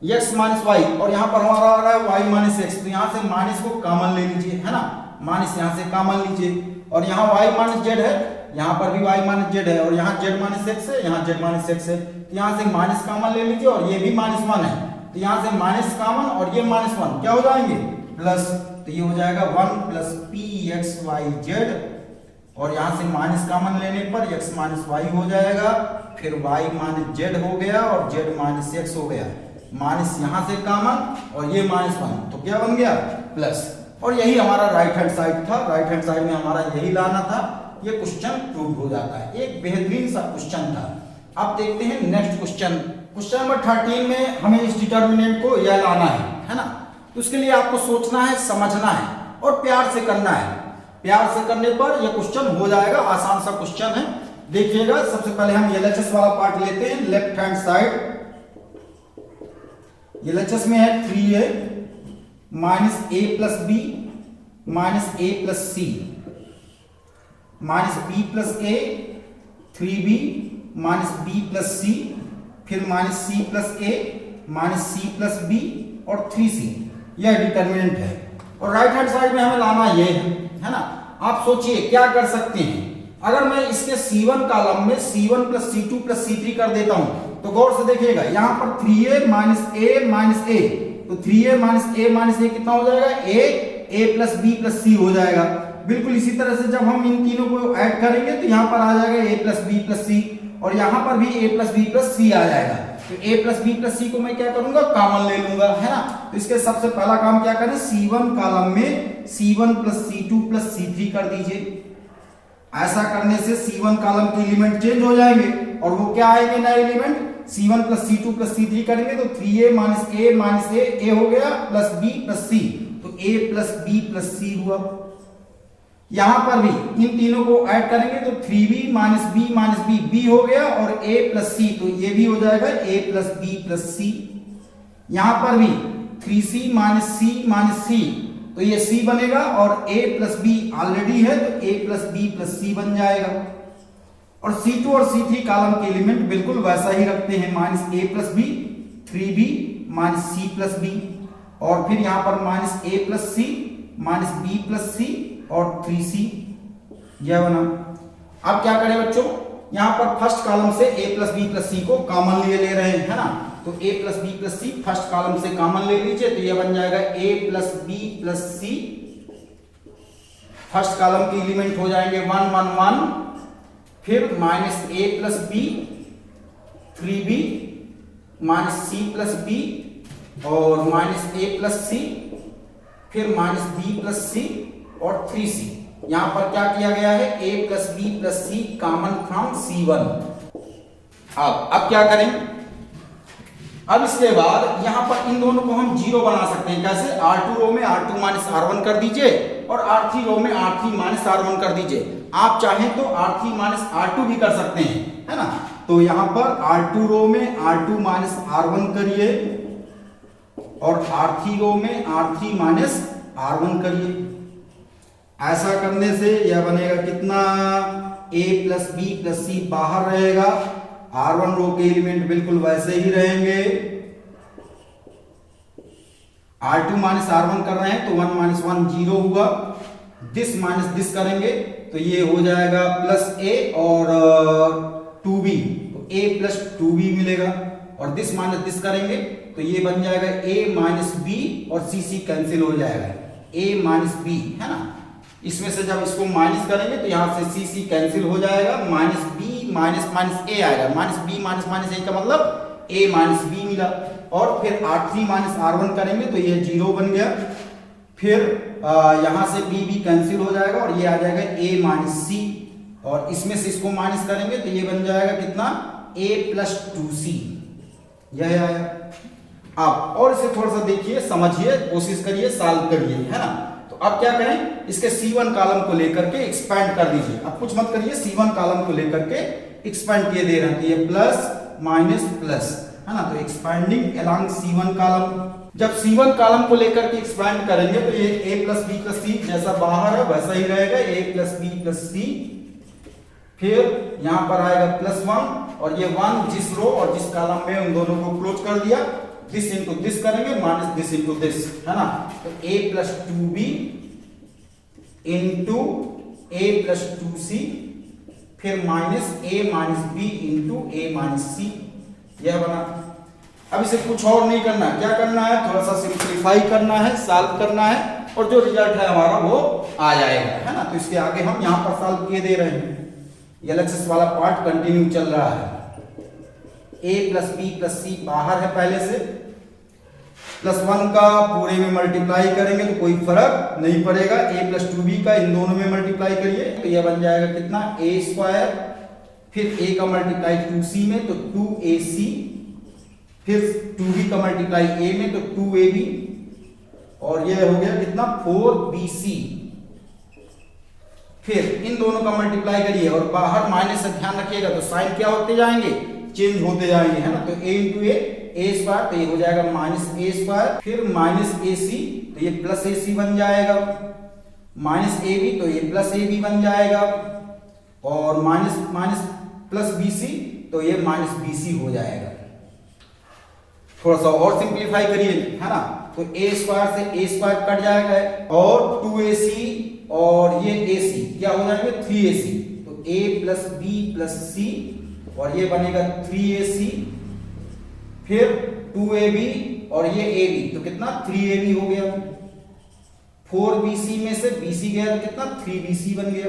एक्स माइनस वाई, और यहां पर हमारा आ रहा है वाई माइनस एक्स, तो यहां से माइनस को कॉमन ले लीजिए, है ना, माइनस यहां से कॉमन लीजिए, और यहां वाई माइनस जेड है, यहां पर भी y माइनस जेड है, और यहां z माइनस एक्स है, यहां z माइनस एक्स है, तो यहां से माइनस कॉमन ले लीजिए, और ये भी -1 है, तो यहां से माइनस कॉमन और ये -1 क्या हो जाएंगे प्लस, तो ये हो जाएगा 1 plus p x y z, और यहां से माइनस कॉमन लेने पर x माइनस वाई हो जाएगा, फिर y माइनस जेड हो गया और z माइनस एक्स हो गया, माइनस यहां से कॉमन और ये -1, तो क्या बन गया प्लस। और यही हमारा राइट हैंड साइड था, राइट हैंड साइड में हमारा यही लाना था, ये क्वेश्चन प्रूव हो जाता है, एक बेहतरीन सा क्वेश्चन था। अब देखते हैं नेक्स्ट क्वेश्चन, क्वेश्चन नंबर 13 में हमें इस डिटर्मिनेंट को यह लाना है ना। तो उसके लिए आपको सोचना है, समझना है और प्यार से करना है, प्यार से करने पर यह क्वेश्चन हो जाएगा, आसान सा क्वेश्चन है। देखिएगा, सबसे पहले हम LHS वाला पार्ट लेते हैं, लेफ्ट हैंड साइड। LHS में है 3a minus a plus b minus a plus c minus b plus a 3b minus b plus c, फिर minus c plus a minus c plus b और 3c, यह determinant है। और right hand side में हमें लाना ये है ना। आप सोचिए क्या कर सकते हैं, अगर मैं इसके C1 कॉलम में C1 plus C2 plus C3 कर देता हूं तो गौर से देखिएगा यहाँ पर 3a माइनस ए माइनस ए, तो 3a माइनस ए माइनस ए कितना हो जाएगा, ए प्लस बी प्लस सी हो जाएगा। बिल्कुल इसी तरह से जब हम इन तीनों को ऐड करेंगे तो यहाँ पर आ जाएगा ए प्लस बी प्लस सी, और यहाँ पर भी ए प्लस बी प्लस सी आ जाएगा। तो ए प्लस बी प्लस सी को मैं क्या करूंगा, कॉमन ले लूंगा, है ना। तो इसके सबसे पहला काम क्या करें, C1 कॉलम में C1 plus C2 plus C3 कर दीजिए। ऐसा करने से C1 कॉलम के एलिमेंट चेंज हो जाएंगे और वो क्या आएंगे, नए element C1 plus C2 plus C3 करेंगे तो 3a माइनस ए हो गया प्लस b प्लस c, तो a plus b plus c हुआ। यहां पर भी इन तीनों को ऐड करेंगे तो 3b माइनस b हो गया और a प्लस c, तो ये भी हो जाएगा a plus b plus c। यहां पर भी 3c माइनस c, तो ये c बनेगा और a प्लस b ऑलरेडी है तो a plus b plus c बन जाएगा। और C2 और C3 कॉलम के एलिमेंट बिल्कुल वैसा ही रखते हैं, minus a plus b, 3b minus c plus b, और फिर यहां पर minus a plus c minus b plus c और 3c, यह बना। अब क्या करें बच्चों, यहां पर फर्स्ट कॉलम से a plus b plus c को कॉमन ले रहे हैं, है ना। तो a plus b plus c first column से कॉमन ले लीजिए तो यह बन जाएगा a plus b plus c। First column के एलिमेंट हो जाएंगे 1 1 1, फिर minus a plus b, 3b minus c plus b और माइनस a प्लस c, फिर माइनस b प्लस c और 3c। यहां पर क्या किया गया है, a plus b plus c common from C1। अब क्या करें, अब इसके बाद यहां पर इन दोनों को हम जीरो बना सकते हैं। कैसे, R2 रो में R2 माइनस R1 कर दीजिए और R3 रो में R3 माइनस R1 कर दीजिए। आप चाहें तो R3 माइनस R2 भी कर सकते हैं, है ना। तो यहां पर R2 रो में R2 माइनस R1 करिए और R3 रो में R3 माइनस R1 करिए। ऐसा करने से यह बनेगा कितना, a plus b plus c बाहर रहेगा, R1 रो के एलिमेंट बिल्कुल वैसे ही रहेंगे। R2 माइनस R1 कर रहे हैं तो 1 माइनस 1 जीरो हुआ, दिस माइनस दिस करेंगे तो ये हो जाएगा प्लस a और 2b, तो a प्लस 2b मिलेगा, और दिस माइनस दिस करेंगे तो ये बन जाएगा a माइनस b और c कैंसिल हो जाएगा, a माइनस b, है ना। इसमें से जब इसको माइनस करेंगे तो यहां से c कैंसिल हो जाएगा, minus b minus minus a आएगा, minus b minus minus a का मतलब a माइनस b मिला। और फिर R3 माइनस R1 करेंगे तो ये जीरो बन गया, फिर यहां से b कैंसिल हो जाएगा और ये आ जाएगा a माइनस c, और इसमें से इसको माइनस करेंगे तो ये बन जाएगा कितना, a प्लस 2c, यह आया। अब और इसे थोड़ा सा देखिए, समझिए, कोशिश करिए, सॉल्व करिए, है ना। तो अब क्या करें, इसके C1 कॉलम को लेकर के एक्सपेंड कर दीजिए। अब कुछ मत करिए, C1 कॉलम को लेकर के एक्सपेंड किए दे रहे हैं, तो ये प्लस माइनस प्लस, है ना। तो एक्सपेंडिंग अलोंग C1 कॉलम, जब C1 कॉलम को लेकर के एक्सपेंड करेंगे तो ये a plus b plus c जैसा बाहर है वैसा ही रहेगा, a plus b plus c। फिर यहां पर आएगा प्लस 1 और ये 1 जिस रो और जिस कॉलम में उन दोनों को क्लोज कर दिया, दिस इंटू दिस करेंगे, माइनस दिस इंटू दिस, है ना। तो a plus 2b into a plus 2c, फिर minus a minus b into a minus c, यह बना। अब इसे कुछ और नहीं करना, क्या करना है, थोड़ा सा सिंप्लीफाई करना है, सॉल्व करना है, और जो रिजल्ट है हमारा वो आ जाएगा, है ना। तो इसके आगे हम यहां पर सॉल्व किए दे रहे हैं, एलएचएस वाला पार्ट कंटिन्यू चल रहा है। a plus b plus c बाहर है पहले से, प्लस 1 का पूरे में मल्टीप्लाई करेंगे तो कोई फर्क नहीं पड़ेगा, a प्लस 2b का इन दोनों में मल्टीप्लाई करिए तो यह बन जाएगा कितना, a स्क्वायर, फिर a का मल्टीप्लाई 2c में तो 2ac, फिर 2b का मल्टीप्लाई a में तो 2ab, और यह हो गया कितना, 4bc। फिर इन दोनों का मल्टीप्लाई करिए और बाहर माइनस से ध्यान रखिएगा तो साइन क्या होते जाएंगे, चेंज होते जाएंगे, है ना। तो a इंटू a स्क्वायर, तो ये हो जाएगा माइनस a स्क्वायर, फिर माइनस ac तो ये प्लस ac बन जाएगा, माइनस ab तो ये प्लस ab बन जाएगा, और माइनस माइनस प्लस bc तो ये माइनस bc हो जाएगा। थोड़ा सा और सिंप्लीफाई करिए, है ना। तो a स्क्वायर से a स्क्वायर कट जाएगा और 2ac और ये ac क्या हो जाएंगे, 3ac, तो a plus b plus c, और ये बनेगा 3ac फिर 2ab और ये ab, तो कितना 3ab हो गया। 4bc में से bc गया तो कितना 3bc बन गया।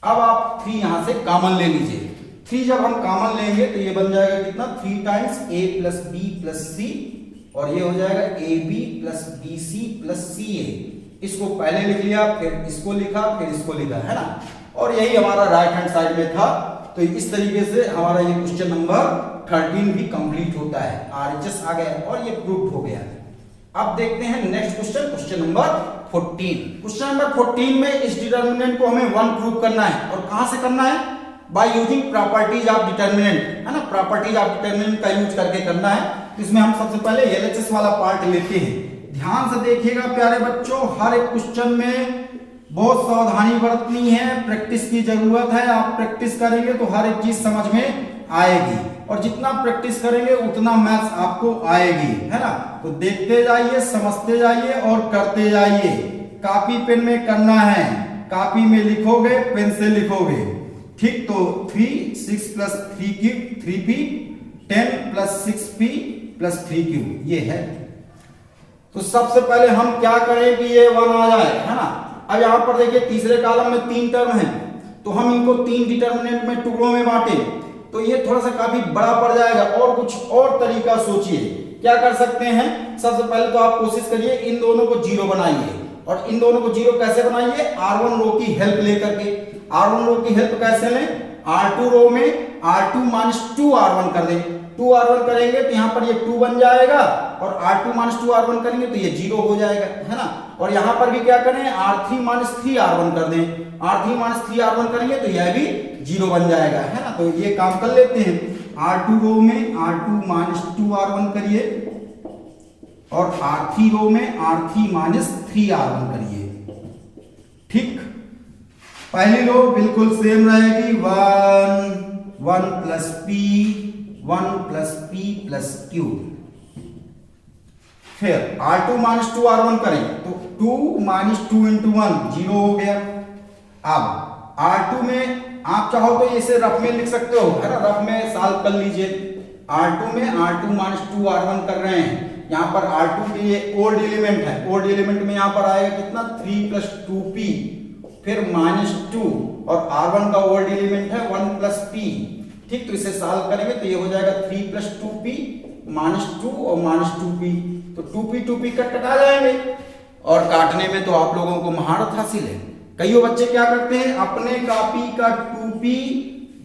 अब आप 3 यहां से कॉमन ले लीजिए। 3 जब हम कॉमन लेंगे तो ये बन जाएगा कितना 3 times a plus b plus c, और ये हो जाएगा ab plus bc plus ca। इसको पहले लिख लिया, फिर इसको लिखा, फिर इसको लिखा, है ना। और यही हमारा राइट हैंड साइड में था। तो इस तरीके से हमारा ये क्वेश्चन नंबर 13 भी कंप्लीट होता है। RHS आ गया और ये प्रूफ हो गया। अब देखते हैं next question, question number 14। Question number 14 में इस डिटर्मिनेंट को हमें 1 प्रूव करना है। और कहां से करना है? By using properties of determinant, है ना। प्रॉपर्टीज ऑफ डिटर्मिनेंट का यूज करके करना है। तो इसमें हम सबसे पहले LHS वाला पार्ट लेते हैं। ध्यान से देखिएगा प्यारे बच्चों, हर एक क्वेश्चन में बहुत सावधानी बरतनी है, प्रैक्टिस की जरूरत है। आप प्रैक्टिस करेंगे तो हर एक चीज समझ में आएगी, और जितना प्रैक्टिस करेंगे उतना मैथ्स आपको आएगी, है ना। तो देखते जाइए, समझते जाइए और करते जाइए। कॉपी पेन में करना है, कॉपी में लिखोगे, पेन से लिखोगे, ठीक। तो 3 6 plus 3p 10 plus 6p plus 3q ये है। तो सबसे पहले हम क्या करें कि ये 1 आ जाए, है ना। अब यहां पर देखिए तीसरे कॉलम में 3 टर्म है, तो हम इनको 3 डिटर्मिनेंट में टुकड़ों में बांटे तो ये थोड़ा सा काफी बड़ा पड़ जाएगा। और कुछ और तरीका सोचिए, क्या कर सकते हैं। सबसे पहले तो आप कोशिश करिए इन दोनों को 0 बनाइए, और इन दोनों को 0 कैसे बनाइए? R1 रो की हेल्प लेकर के। R1 रो की हेल्प कैसे लें? R2 रो में R2 माइनस 2R1 कर दें। 2R1 करेंगे तो यहाँ पर ये 2 बन जाएगा, और R2 माइनस 2R1 करेंगे तो ये 0 हो जाएगा, है ना। और यहाँ पर भी क्या करें? R3 माइनस 3R1 कर दें। R3 माइनस 3R1 करेंगे तो यह भी 0 बन जाएगा, है ना। तो ये काम कर लेते हैं। R2 रो में R2 माइनस 2R1 करिए, और R3 रो में R3 माइनस 3R1 करिए, ठीक। पहली रो बिल्कुल सेम रहेगी, 1 plus p 1 plus p plus q। फिर R2 माइनस 2R1 करें तो 2 माइनस 2 इंटू 1 0 हो गया। अब R2 में आप चाहो तो इसे रफ में लिख सकते हो, है ना। रफ में सॉल्व कर लीजिए। R2 में R2 माइनस 2R1 कर रहे हैं। यहाँ पर R2 के लिए ओल्ड एलिमेंट है, ओल्ड एलिमेंट में यहाँ पर आएगा कितना 3 प्लस 2p फिर माइनस 2, और R1 का ओल्ड एलिमेंट है 1 प्लस p, ठीक। तो इसे सॉल्व करेंगे तो ये हो जाएगा 3 प्लस 2p माइनस 2 और माइनस 2p, तो 2p कटा जाएंगे। और काटने में तो आप लोगों को महारत हासिल है। कई बच्चे क्या करते हैं, अपने कॉपी का 2p,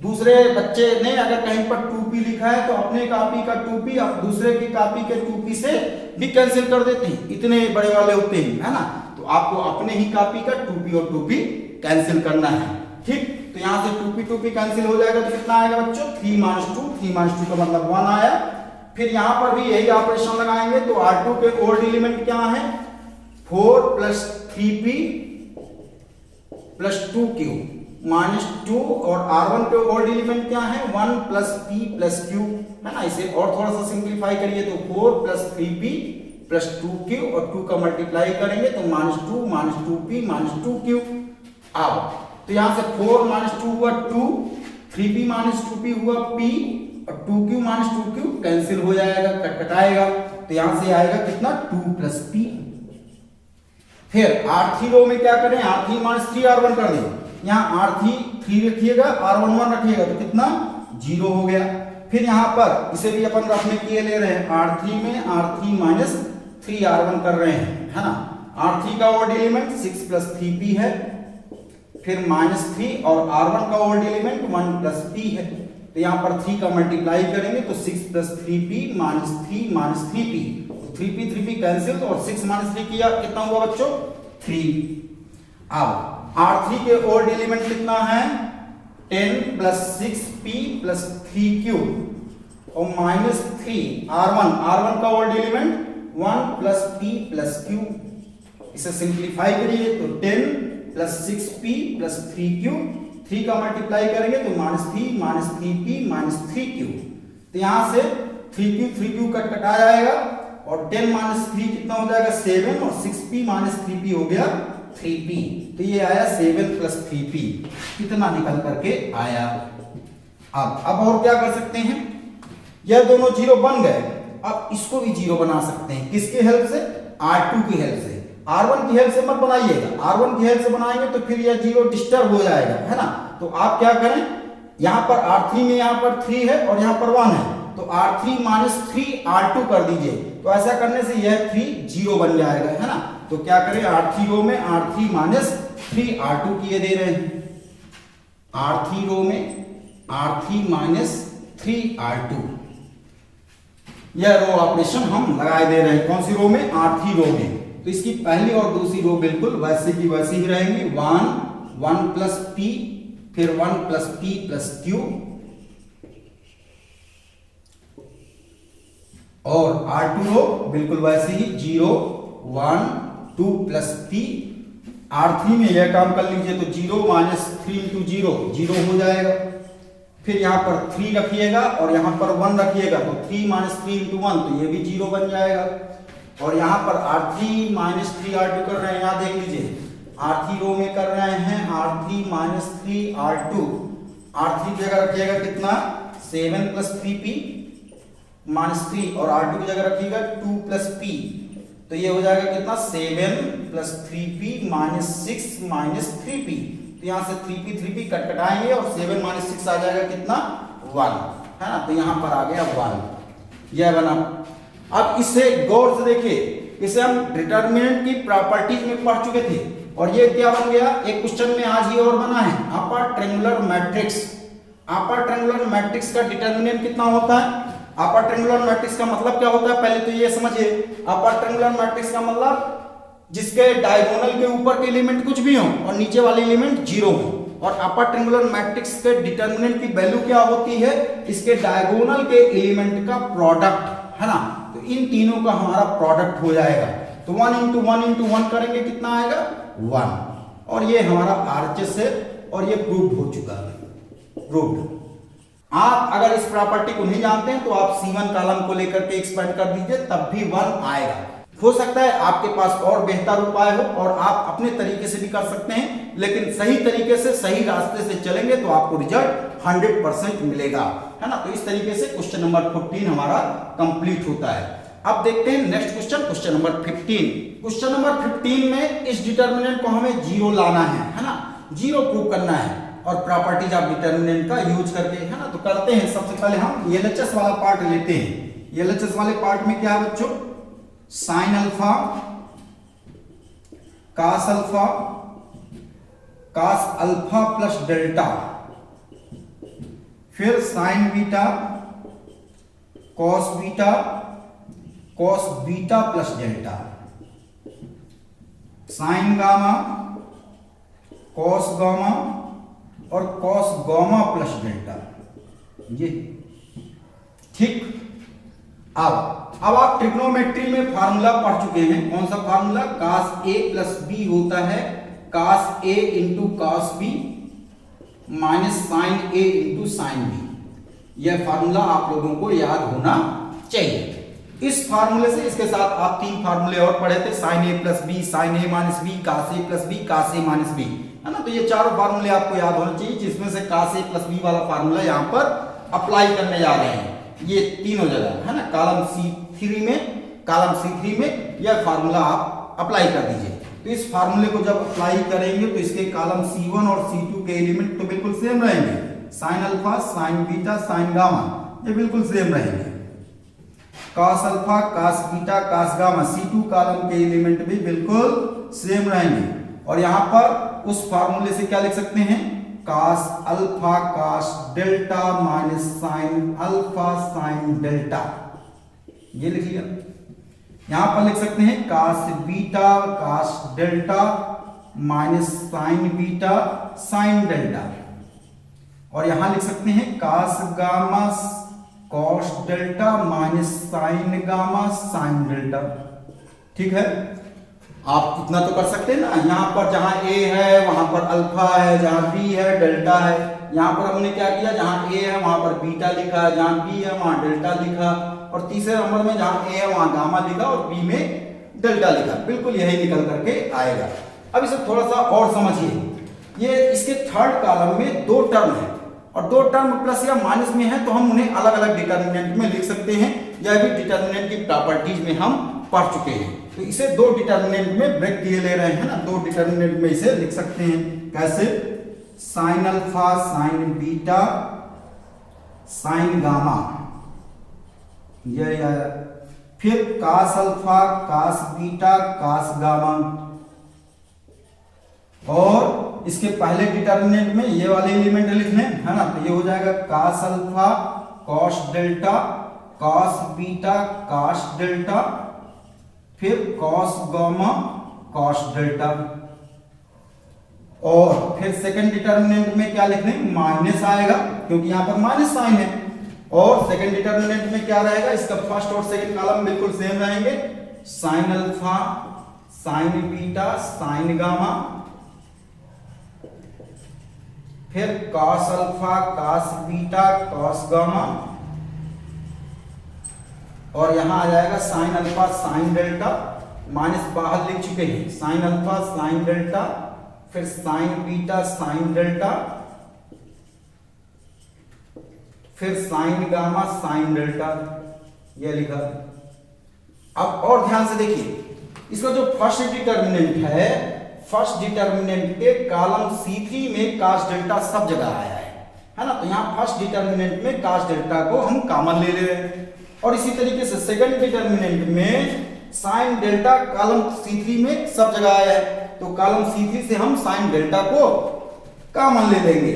दूसरे बच्चे ने अगर कहीं पर 2p लिखा है तो अपने कॉपी का 2p अब दूसरे की कॉपी के 2p से भी कैंसिल कर देते हैं। इतने बड़े वाले होते हैं, है ना। तो आपको अपने ही कॉपी का 2p और 2p कैंसिल करना है, ठीक। तो यहां से 2p कैंसिल हो जाएगा तो कितना आएगा बच्चों? 3 माइनस 2, 3 माइनस 2 का मतलब 1 आया। फिर यहां पर भी यही ऑपरेशन लगाएंगे तो R2 के ओल्ड एलिमेंट क्या है? 4 plus 3p plus 2q minus 2, और R1 के ओल्ड एलिमेंट क्या है? 1 प्लस p प्लस q, है ना। इसे और थोड़ा सा सिंप्लीफाई करिए तो 4 प्लस 3p प्लस 2q, और 2 का मल्टीप्लाई करेंगे तो minus 2 minus 2p minus 2q। अब तो यहां से 4 माइनस 2 हुआ 2, 3p माइनस 2p हुआ p, और 2q माइनस 2q कैंसिल हो जाएगा, कटाएगा। तो यहां से आएगा कितना? 2 प्लस p। फिर R3 रो में क्या करें? R3 माइनस 3R1 कर दें। यहाँ R3 3 रखिएगा, R1 1 रखिएगा तो कितना? 0 हो गया। फिर यहाँ पर इसे भी अपन रफ में किए ले रहे हैं, R3 में R3 माइनस 3R1 कर रहे हैं, है ना। R3 का ओल्ड एलिमेंट 6 प्लस 3p है, फिर माइनस 3, और R1 का ओल्ड एलिमेंट 1 प्लस p है। तो यहाँ पर 3 का मल्टीप्लाई करेंगे तो 6 plus 3p minus 3 minus 3p, 3p cancel, और 6 माइनस 3 किया कितना हुआ बच्चों? 3। अब R3 के ओल्ड एलिमेंट कितना है? 10 प्लस 6p प्लस 3q, और माइनस 3 R1 का old element 1 plus p plus q। इसे सिंप्लीफाई करिए तो 10 प्लस 6p प्लस 3q, 3 का मल्टीप्लाई करेंगे तो minus 3 minus 3p minus 3q। तो यहां से 3q कटा जाएगा, और 10 माइनस 3 कितना हो जाएगा? 7, और 6p माइनस 3p हो गया 3p। तो ये आया 7 प्लस 3p, कितना निकल करके आया। अब और क्या कर सकते हैं? यह दोनों जीरो बन गए। अब इसको भी जीरो बना सकते हैं, किसकी हेल्प से? R2 की हेल्प से। R1 की हेल्प से मत बनाइएगा, R1 की हेल्प से बनाएंगे तो फिर यह जीरो डिस्टर्ब हो जाएगा, है ना। तो आप क्या करें, यहां पर R3 में यहां पर 3 है और यहां पर 1 है, तो R3 माइनस 3 R2 कर दीजिए। तो ऐसा करने से यह 3 जीरो बन जाएगा, है ना। तो क्या करें, R3 रो में R3 माइनस 3 R2 किए दे रहे हैं। R3 रो में R3 माइनस 3 R2, यह रो ऑपरेशन हम लगाए दे रहे हैं। कौन सी रो में? R3 रो में। तो इसकी पहली और दूसरी रो बिल्कुल वैसे की वैसी ही रहेंगी। 1 प्लस P, फिर 1 प्लस P प्लस Q, और R2 रो बिल्कुल वैसे ही 0 1 2 प्लस P। R3 में यह काम कर लीजिए तो 0 माइनस 3 इंटू 0 0 हो जाएगा। फिर यहां पर 3 रखिएगा और यहां पर 1 रखिएगा तो 3 माइनस 3 इंटू 1 तो ये भी 0 बन जाएगा। और यहां पर R3 माइनस 3 R2 कर रहे हैं, यहां देख लीजिए R3 रो में कर रहे हैं R3 माइनस 3 R2। R3 की जगह रखिएगा कितना? 7 प्लस 3P माइनस 3, और R2 की जगह रखिएगा 2 प्लस P, तो ये हो जाएगा कितना? 7 plus 3P minus 6 minus 3P। तो यहां से 3P कटकटाएंगे और 7 माइनस 6 आ जाएगा कितना? 1, है ना। तो यहां पर आ गया 1, यह बना। अब इसे गौर से देखिए, इसे हम डिटरमिनेंट की प्रॉपर्टीज में पढ़ चुके थे, और ये क्या बन गया? एक क्वेश्चन में आज ही और बना है, upper triangular matrix. Upper triangular matrix का डिटरमिनेंट कितना होता है? अपर ट्रायंगुलर मैट्रिक्स का मतलब क्या होता है, पहले तो ये समझिए। अपर ट्रायंगुलर मैट्रिक्स का मतलब जिसके डायगोनल के ऊपर के एलिमेंट कुछ भी हो और नीचे वाले एलिमेंट जीरो हो। और अपर ट्रायंगुलर मैट्रिक्स के डिटरमिनेंट की वैल्यू क्या होती है? इसके डायगोनल के एलिमेंट का प्रोडक्ट, है ना। तो इन तीनों का हमारा प्रोडक्ट हो जाएगा। तो 1 इंटू 1 इंटू 1 करेंगे, कितना आएगा? 1। और ये हमारा RHS है और ये प्रूव हो चुका है, प्रूव्ड। आप अगर इस प्रॉपर्टी को नहीं जानते हैं तो आप C1 कॉलम को लेकर के एक्सपेंड कर दीजिए, तब भी 1 आएगा। हो सकता है आपके पास और बेहतर उपाय हो और आप अपने तरीके से भी कर सकते हैं, लेकिन सही तरीके से सही रास्ते से चलेंगे तो आपको रिजल्ट 100% मिलेगा, है ना। तो इस तरीके से क्वेश्चन नंबर 14 हमारा कंप्लीट होता है। अब देखते हैं next question, question number 15। Question number 15 में इस डिटरमिनेंट को हमें जीरो लाना है ना, जीरो प्रूव करना है, और प्रॉपर्टीज ऑफ डिटरमिनेंट का यूज करके, है ना। तो करते हैं। सबसे पहले हम LHS वाला पार्ट लेते हैं। LHS वाले पार्ट में क्या है बच्चों? Sine alpha, cos alpha, cos alpha plus delta, फिर sine beta, cos beta, cos beta plus delta, sine gamma, cos gamma और कॉस गामा प्लस डेल्टा, ये ठीक। अब आप ट्रिग्नोमेट्री में फार्मूला पढ़ चुके हैं। कौन सा formula? Cos A plus b होता है cos A into cos b minus sine A into sine b. यह फार्मूला आप लोगों को याद होना चाहिए। इस फार्मूले से इसके साथ आप 3 फार्मूले और पढ़े थे, sine A plus b, sine A minus b, cos A plus b, cos A minus b, है ना। तो ये चारों फार्मूले आपको याद होने चाहिए, जिसमें से कास A प्लस बी वाला फार्मूला यहाँ पर अप्लाई करने जा रहे हैं। ये तीनों जगह, है ना। कॉलम C3 में यह फार्मूला आप अप्लाई कर दीजिए। तो इस फार्मूले को जब अप्लाई करेंगे तो इसके कॉलम C1 और C2 के एलिमेंट तो बिल्कुल सेम रहेंगे। Sine alpha, sine beta, sine gamma, ये बिल्कुल सेम रहेंगे। कास अल्फा, कास बीटा, कास गामा, C2 कॉलम के एलिमेंट भी बिल्कुल सेम रहेंगे। और यहां पर उस फार्मूले से क्या लिख सकते हैं? Cos alpha cos delta minus sine alpha sine delta, ये लिख लिया। यहां पर लिख सकते हैं cos beta cos delta minus sine beta sine delta, और यहां लिख सकते हैं cos gamma cos delta minus sine gamma sine delta. ठीक है, आप इतना तो कर सकते हैं ना। यहां पर जहां A है वहां पर अल्फा है, जहां B है डेल्टा है। यहां पर हमने क्या किया, जहां A है वहां पर बीटा लिखा, जहां B है वहां डेल्टा लिखा, और तीसरे नंबर में जहां A है वहां गामा लिखा और B में डेल्टा लिखा। बिल्कुल यही निकल करके आएगा। अब इसे थोड़ा सा और समझिए। ये इसके थर्ड कॉलम में 2 टर्म है और दो टर्म प्लस या माइनस में है तो हम उन्हें अलग अलग डिटर्मिनेंट में लिख सकते हैं। यह भी डिटर्मिनेंट की प्रॉपर्टीज में हम पढ़ चुके हैं। तो इसे दो डिटर्मिनेंट में ब्रेक किए ले रहे हैं ना, दो डिटर्मिनेंट में इसे लिख सकते हैं। कैसे? Sign alpha sine beta sine gamma, यह फिर कास अल्फा कास बीटा कास गामा, और इसके पहले डिटर्मिनेंट में ये वाले एलिमेंट लिखने है ना, तो ये हो जाएगा cos alpha cos delta cos beta cos delta, फिर कॉस गामा कॉस डेल्टा, और फिर सेकंड डिटर्मिनेंट में क्या लिखने? माइनस आएगा क्योंकि यहां पर माइनस साइन है। और सेकंड डिटर्मिनेंट में क्या रहेगा? इसका फर्स्ट और सेकंड कॉलम बिल्कुल सेम रहेंगे, sine alpha sine beta sine gamma, फिर cos alpha cos beta cos gamma, और यहां आ जाएगा sine alpha sine delta, minus बाहर लिख चुके हैं, साइन अल्फा साइन डेल्टा, फिर साइन बीटा साइन डेल्टा, फिर साइन गामा साइन डेल्टा, ये लिखा। अब और ध्यान से देखिए, इसका जो फर्स्ट डिटर्मिनेंट है, फर्स्ट डिटर्मिनेंट के कॉलम C3 में cos डेल्टा सब जगह आया है ना, तो यहां फर्स्ट डिटर्मिनेंट में cos डेल्टा को हम कॉमन ले ले रहे हैं। और इसी तरीके से सेकंड डिटर्मिनेंट में साइन डेल्टा कॉलम C3 में सब जगह आया है, तो कॉलम C3 से हम साइन डेल्टा को कॉमन ले लेंगे।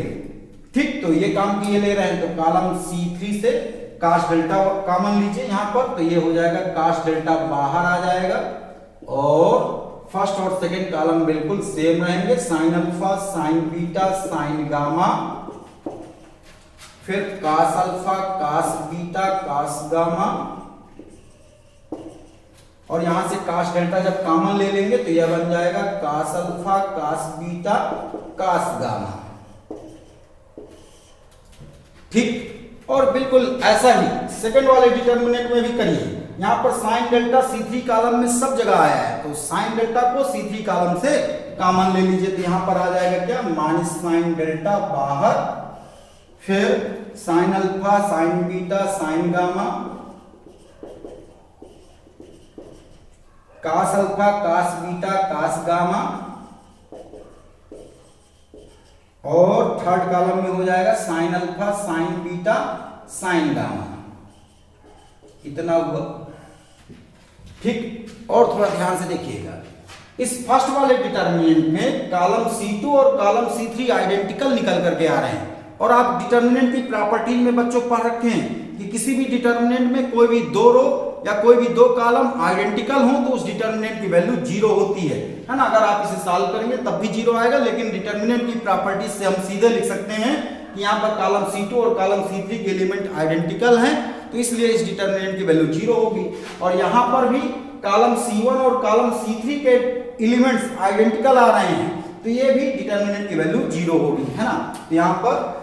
ठीक, तो ये काम किए ले रहे हैं, तो कॉलम C3 से cos डेल्टा कॉमन लीजिए यहां पर, तो ये हो जाएगा cos डेल्टा बाहर आ जाएगा, और फर्स्ट और सेकंड कॉलम बिल्कुल सेम रहेंगे, sine alpha sine beta sine gamma, फिर cos alpha cos beta cos gamma, और यहां से cos डेल्टा जब कॉमन ले लेंगे तो यह बन जाएगा cos alpha cos beta cos gamma. ठीक, और बिल्कुल ऐसा ही सेकंड वाले डिटर्मिनेंट में भी करिए। यहां पर साइन डेल्टा C3 कॉलम में सब जगह आया है, तो साइन डेल्टा को C3 कॉलम से कॉमन ले लीजिए, तो यहां पर आ जाएगा क्या? माइनस साइन डेल्टा बाहर, फिर sign alpha sine beta sine gamma, cos alpha cos beta cos gamma, और थर्ड कॉलम में हो जाएगा sine alpha sine beta sine gamma. इतना हुआ। ठीक, और थोड़ा ध्यान से देखिएगा, इस फर्स्ट वाले डिटर्मिनेंट में कॉलम C2 और कॉलम C3 आइडेंटिकल निकल करके आ रहे हैं, और आप डिटर्मिनेंट की प्रॉपर्टी में बच्चों पढ़ रखे हैं कि किसी भी डिटर्मिनेंट में कोई भी दो रो या कोई भी दो कॉलम आइडेंटिकल हो तो उस डिटर्मिनेंट की वैल्यू 0 होती है ना। अगर आप इसे सॉल्व करेंगे तब भी 0 आएगा, लेकिन डिटर्मिनेंट की प्रॉपर्टी से हम सीधे लिख सकते हैं कि यहाँ पर कॉलम C2 और कॉलम C3 के एलिमेंट आइडेंटिकल हैं, तो इसलिए इस डिटर्मिनेंट की वैल्यू 0 होगी। और यहाँ पर भी कॉलम C1 और कॉलम C3 के एलिमेंट्स आइडेंटिकल आ रहे हैं, तो ये भी डिटर्मिनेंट की वैल्यू 0 होगी, है ना। तो यहाँ पर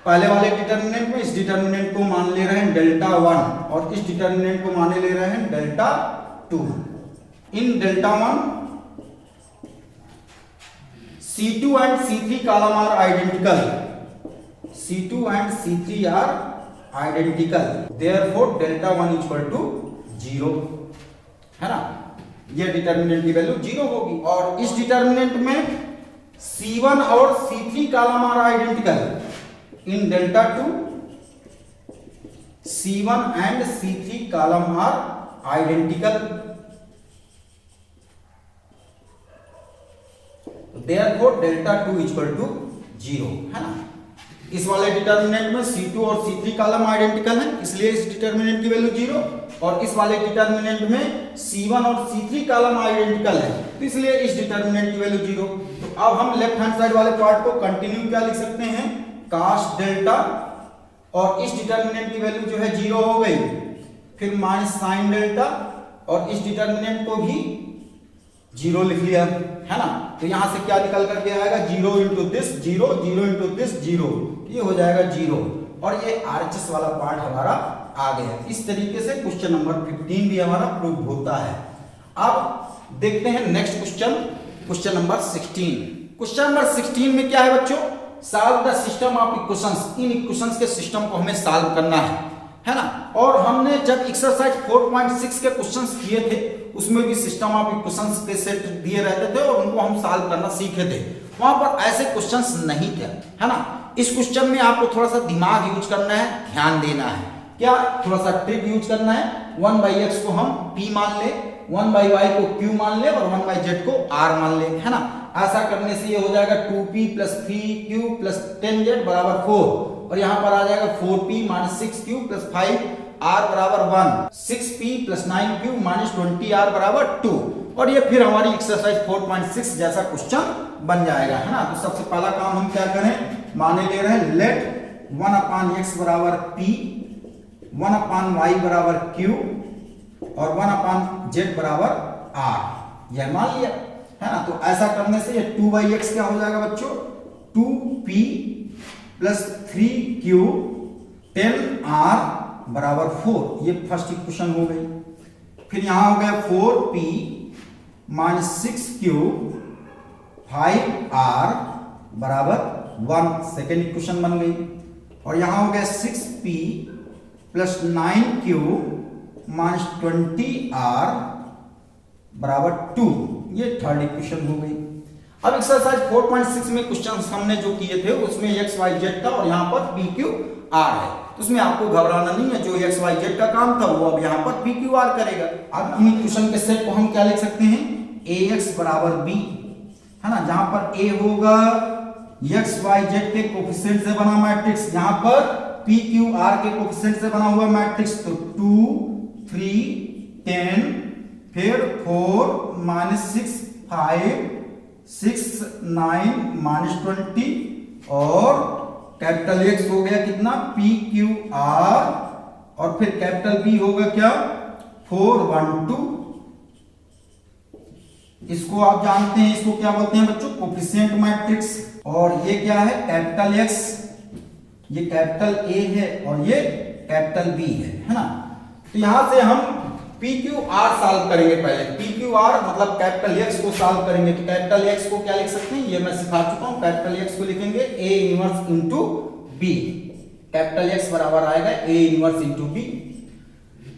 पहले वाले डिटर्मिनेंट में इस डिटर्मिनेंट को मान ले रहे हैं डेल्टा 1 और इस डिटर्मिनेंट को माने ले रहे हैं delta 2। In delta 1 C2 and C3 column are identical. C2 and C3 are identical. Therefore delta 1 is equal to 0, है ना। ये डिटर्मिनेंट की वैल्यू 0 होगी। और इस डिटर्मिनेंट में C1 और C3 column are identical. In delta 2 C1 and C3 column are identical, therefore delta 2 is equal to 0, है ना। इस वाले डिटर्मिनेंट में C2 और C3 कॉलम आइडेंटिकल है, इसलिए इस डिटर्मिनेंट की वैल्यू 0, और इस वाले डिटर्मिनेंट में C1 और C3 कॉलम आइडेंटिकल है, तो इसलिए इस डिटर्मिनेंट की वैल्यू 0। तो अब हम लेफ्ट हैंड साइड वाले पार्ट को कंटिन्यू क्या लिख सकते हैं, cos डेल्टा, और इस डिटर्मिनेंट की वैल्यू जो है 0 हो गई, फिर माइनस साइन डेल्टा, और इस डिटर्मिनेंट को भी 0 लिख लिया, है ना। तो यहां से क्या निकल करके आएगा, 0 इंटू दिस 0, 0 इंटू दिस 0, ये हो जाएगा 0, और ये RHS वाला पार्ट हमारा आ गया। इस तरीके से क्वेश्चन नंबर 15 भी हमारा प्रूव होता है। अब देखते हैं next question, question number 16। Question number 16 में क्या है बच्चों, solve the system of equations, in equations के सिस्टम को हमें सॉल्व करना है ना। और हमने जब एक्सरसाइज 4.6 के क्वेश्चंस किए थे उसमें भी सिस्टम ऑफ इक्वेशंस के सेट दिए रहते थे और उनको हम सॉल्व करना सीखे थे। वहां पर ऐसे क्वेश्चंस नहीं थे, है ना। इस क्वेश्चन में आपको थोड़ा सा दिमाग यूज करना है, ध्यान देना है। क्या थोड़ा सा ट्रिक यूज करना है। 1/x को हम p मान ले, 1/y को q मान ले और 1/z को r मान ले, है ना। ऐसा करने से ये हो जाएगा 2p + 3q + 10z = 4 और यहाँ पर आ जाएगा 4p - 6q + 5r = 1, 6p + 9q - 20r = 2 और ये फिर हमारी एक्सरसाइज 4.6 जैसा क्वेश्चन बन जाएगा, है ना। तो सबसे पहला काम हम क्या करें, माने ले रहे हैं late 1/x = p, 1/y = q और 1/z = r, यह मान लिया, है ना। तो ऐसा करने से ये 2/x क्या हो जाएगा बच्चों, 2p + 3q 10r = 4, ये फर्स्ट इक्वेशन हो गई। फिर यहां हो गया 4p - 6q 5r = 1, second equation बन गई। और यहां हो गया 6p + 9q - 20r = 2, ये थर्ड इक्वेशन हो गई। अब एक्सरसाइज 4.6 में क्वेश्चंस हमने जो किए थे उसमें x y z था और यहाँ पर p q r है, तो उसमें आपको घबराना नहीं है। जो x y z का काम था वो अब यहाँ पर p q r करेगा। अब इन क्वेश्चन के सेट को हम क्या लिख सकते हैं, ax = b, है ना। जहां पर a होगा x y z के कोफिशिएंट से बना मैट्रिक्स, यहाँ पर p q r के कोफिशिएंट से बना हुआ मैट्रिक्स, तो 2 3 10 फिर 4 - 6 5 6 9 - 20 और कैपिटल X हो गया कितना, p q r और फिर कैपिटल B होगा क्या, 4 1 2। इसको आप जानते हैं, इसको क्या बोलते हैं बच्चों, कोफिशिएंट मैट्रिक्स। और ये क्या है, कैपिटल X, ये कैपिटल A है और ये कैपिटल B है ना। तो यहां से हम p q r सॉल्व करेंगे। पहले p q r मतलब कैपिटल X को सॉल्व करेंगे। तो कैपिटल X को क्या लिख सकते हैं, ये मैं सिखा चुका हूं। कैपिटल X को लिखेंगे a inverse * b, capital X बराबर आएगा a इनवर्स * b।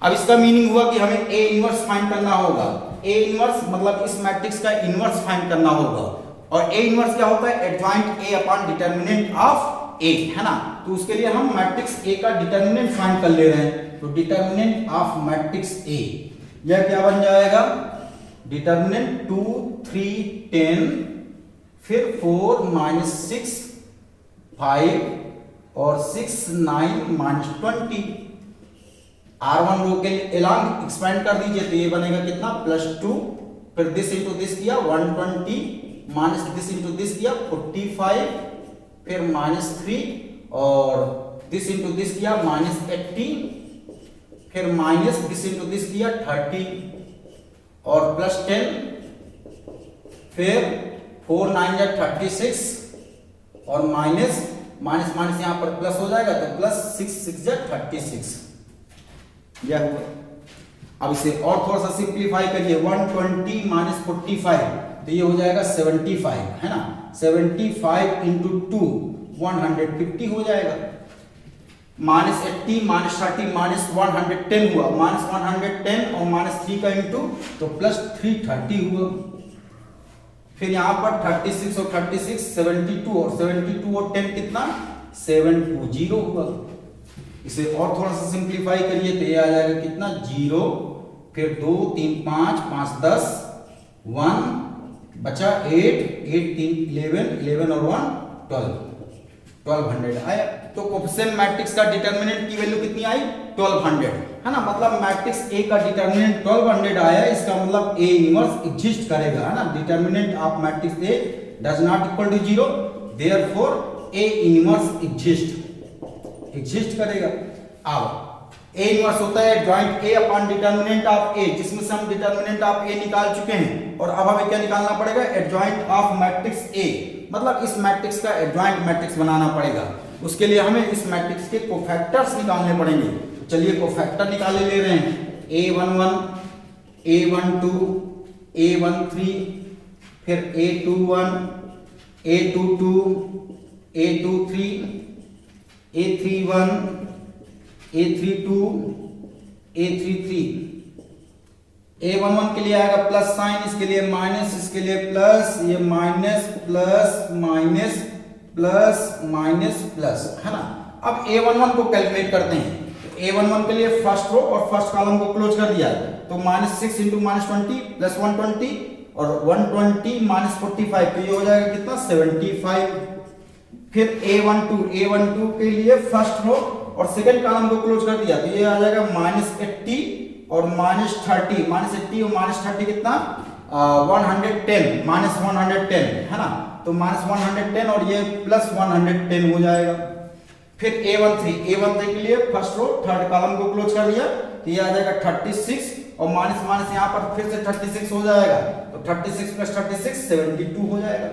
अब इसका मीनिंग हुआ कि हमें a इनवर्स फाइंड करना होगा। a इनवर्स मतलब इस मैट्रिक्स का इनवर्स फाइंड करना होगा। और a इनवर्स क्या होता है, adjoint a upon determinant of a, है ना। तो उसके लिए हम मैट्रिक्स A का डिटरमिनेंट फाइंड कर ले रहे हैं। तो डिटरमिनेंट ऑफ मैट्रिक्स A, यह क्या बन जाएगा, डिटरमिनेंट 2 3 10 फिर 4 - 6 5 और 6 9 - 20। R1 रो के एलॉन्ग एक्सपेंड कर दीजिए तो ये बनेगा कितना, +2, फिर दिस इंटू दिस किया 120 माइनस दिस इंटू दिस किया 45, फिर -3 और दिस इंटू दिस किया -80, फिर माइनस दिस इंटू दिस किया 30 और +10, फिर 4 9 जा 36 और माइनस माइनस माइनस यहां पर प्लस हो जाएगा तो +6 6 जा 36, यह हुआ। अब इसे और थोड़ा सा सिंप्लीफाई करिए, 120 - 45 तो ये हो जाएगा 75, है ना। 75 × 2 150 हो जाएगा। -80 -30 -110 हुआ, -110 और -3 का इंटू तो +330 हुआ। फिर यहां पर 36 और 36 72 और 72 और 10 कितना 720 हुआ। इसे और थोड़ा सा सिंप्लीफाई करिए तो ये आ जाएगा कितना 0, फिर 2 3 5 5 10 1 बचा 8 8 3 11 11 और 1 1200 आया। तो कोफिशिएंट मैट्रिक्स का डिटरमिनेंट की वैल्यू कितनी आई 1200, है ना। मतलब मैट्रिक्स A का डिटरमिनेंट 1200 आया, इसका मतलब A इनवर्स एग्जिस्ट करेगा, है ना। Determinant of matrix A does not equal to 0, therefore A inverse exist करेगा। अब A इनवर्स होता है joint A upon determinant of A, जिसमें से हम डिटरमिनेंट ऑफ A निकाल चुके हैं। और अब हमें क्या निकालना पड़ेगा, एडजॉइंट ऑफ मैट्रिक्स A, मतलब इस मैट्रिक्स का एडजॉइंट मैट्रिक्स बनाना पड़ेगा। उसके लिए हमें इस मैट्रिक्स के कोफैक्टर्स निकालने पड़ेंगे। चलिए कोफैक्टर निकाले ले रहे हैं, A11 A12 A13 फिर A21 A22 A23, A31, A32, A33। A11 के लिए आएगा प्लस साइन, इसके लिए माइनस, इसके लिए प्लस, ये minus plus minus plus minus plus, है ना। अब A11 को कैलकुलेट करते हैं। A11 के लिए फर्स्ट रो और फर्स्ट कॉलम को क्लोज कर दिया, तो -6 इंटू -20 प्लस 120 और 120 माइनस 45, तो ये हो जाएगा कितना 75। फिर A12 के लिए फर्स्ट रो और सेकंड कॉलम को क्लोज कर दिया, तो ये आ जाएगा -80 और -30, -80 और -30 कितना 110, -110, है ना। तो -110 और ये प्लस 110 हो जाएगा। फिर A13 के लिए फर्स्ट रो थर्ड कॉलम को क्लोज कर दिया, तो ये आ जाएगा 36 और माइनस माइनस यहाँ पर फिर से 36 हो जाएगा, तो 36 प्लस 36 72 हो जाएगा।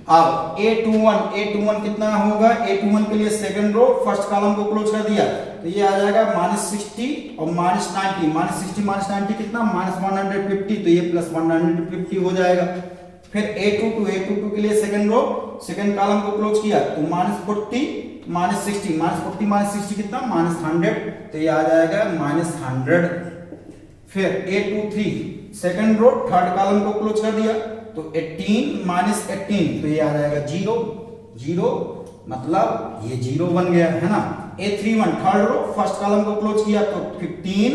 अब A21 कितना होगा, A21 के लिए सेकंड रो फर्स्ट कॉलम को क्लोज कर दिया, तो ये आ जाएगा -60 और -90, -60 -90 कितना -150, तो ये प्लस 150 हो जाएगा। फिर A22 के लिए सेकंड रो सेकंड कॉलम को क्लोज किया, तो -40 -60 -60 कितना -100, तो ये आ जाएगा -100। फिर A23 second row third column को क्लोज कर दिया, तो 18 -18, तो ये आ जाएगा 0 मतलब ये 0 बन गया, है ना। A31 third row first column को क्लोज किया, तो 15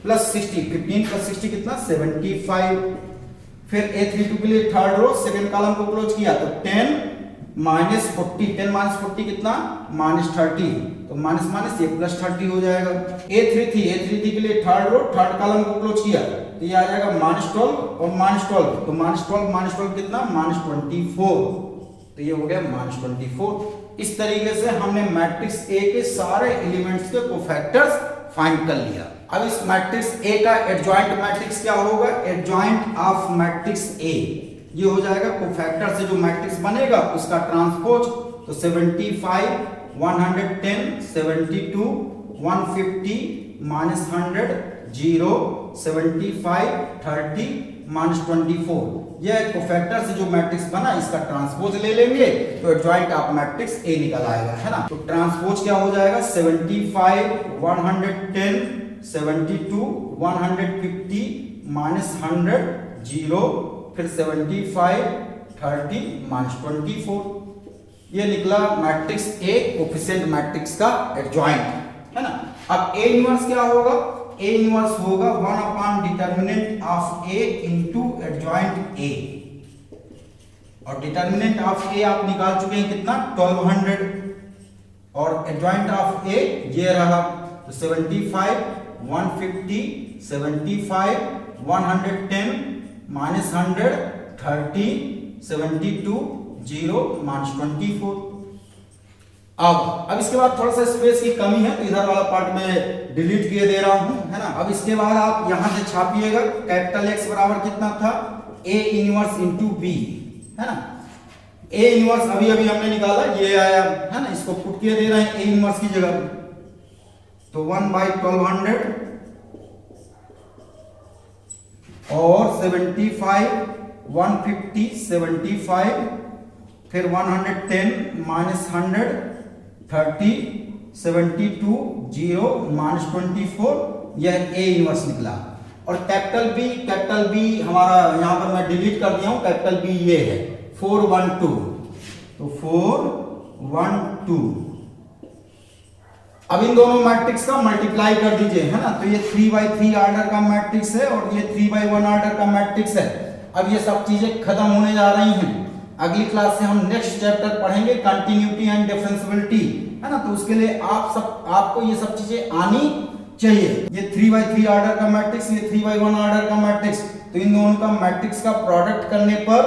प्लस 60 कितना 75। फिर A32 के लिए थर्ड रो सेकंड कॉलम को क्लोज किया, तो 10 -40 कितना -30, तो माइनस माइनस ये प्लस 30 हो जाएगा। A33 के लिए थर्ड रो थर्ड कॉलम को क्लोज किया, तो ये आ जाएगा -12 और -12, तो -12 कितना -24, तो ये हो गया -24। इस तरीके से हमने मैट्रिक्स ए के सारे एलिमेंट्स के कोफैक्टर्स फाइंड कर लिया। अब इस मैट्रिक्स ए का एडजॉइंट मैट्रिक्स क्या होगा, एडजॉइंट ऑफ मैट्रिक्स ए, ये हो जाएगा कोफैक्टर से जो मैट्रिक्स बनेगा उसका ट्रांसपोज, तो 75 110 72 150 -100 0 75 30 -24, यह कोफैक्टर से जो मैट्रिक्स बना इसका ट्रांसपोज ले लेंगे, तो एडजॉइंट ऑफ मैट्रिक्स ए निकल आएगा, है ना। तो ट्रांसपोज क्या हो जाएगा 75 110 72 150 -100 0 फिर 75 30 -24, ये निकला मैट्रिक्स ए कोफिशिएंट मैट्रिक्स का एडजॉइंट, है ना। अब ए इनवर्स क्या होगा, ए इनवर्स होगा 1 determinant of A into adjoint A, और डिटर्मिनेंट ऑफ ए आप निकाल चुके हैं कितना 1200, और एडजॉइंट ऑफ ए ये रहा, तो 75 150 75 110 -100 30 72 0 -24। अब इसके बाद थोड़ा सा स्पेस की कमी है, तो इधर वाला पार्ट में डिलीट किए दे रहा हूं, है ना। अब इसके बाद आप यहां से छापिएगा, कैपिटल X बराबर कितना था A इनवर्स इंटू बी, है ना। A इनवर्स अभी हमने निकाला, ये आया, है ना। इसको पुट किए दे रहे हैं A इनवर्स की जगह, तो 1/1200 और 75 150 75 फिर 110 -100 30 72 0 -24, यह A इनवर्स निकला। और कैपिटल बी हमारा यहां पर मैं डिलीट कर दिया हूं, कैपिटल बी ये है 412, तो 412। अब इन दोनों मैट्रिक्स का मल्टीप्लाई कर दीजिए, है ना। तो ये 3/3 ऑर्डर का मैट्रिक्स है और ये 3/1 ऑर्डर का मैट्रिक्स है। अब ये सब चीजें खत्म होने जा रही हैं। अगली क्लास से हम नेक्स्ट चैप्टर पढ़ेंगे कंटिन्यूटी एंड डिफरेंशिएबिलिटी, है ना। तो उसके लिए आपको ये सब चीजें आनी चाहिए। ये 3/3 ऑर्डर का मैट्रिक्स, ये 3/1 ऑर्डर का मैट्रिक्स, तो इन दोनों का मैट्रिक्स का प्रोडक्ट करने पर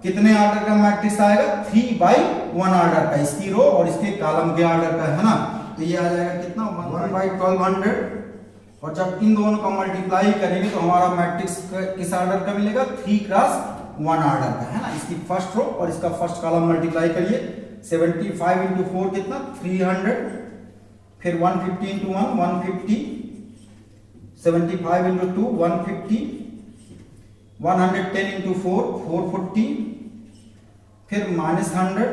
कितने ऑर्डर का मैट्रिक्स आएगा 3/1 ऑर्डर का, इसकी रो और इसके कॉलम के ऑर्डर का, है ना। तो ये आ जाएगा कितना 1/1200, और जब इन दोनों का मल्टीप्लाई करेंगे तो हमारा मैट्रिक्स किस ऑर्डर का मिलेगा 3x1 ऑर्डर का, है ना। इसकी फर्स्ट रो और इसका फर्स्ट कॉलम मल्टीप्लाई करिए, 75 × 4 कितना 300, फिर 150 × 1 150, 75 × 2 150, 110 × 4 440, फिर -100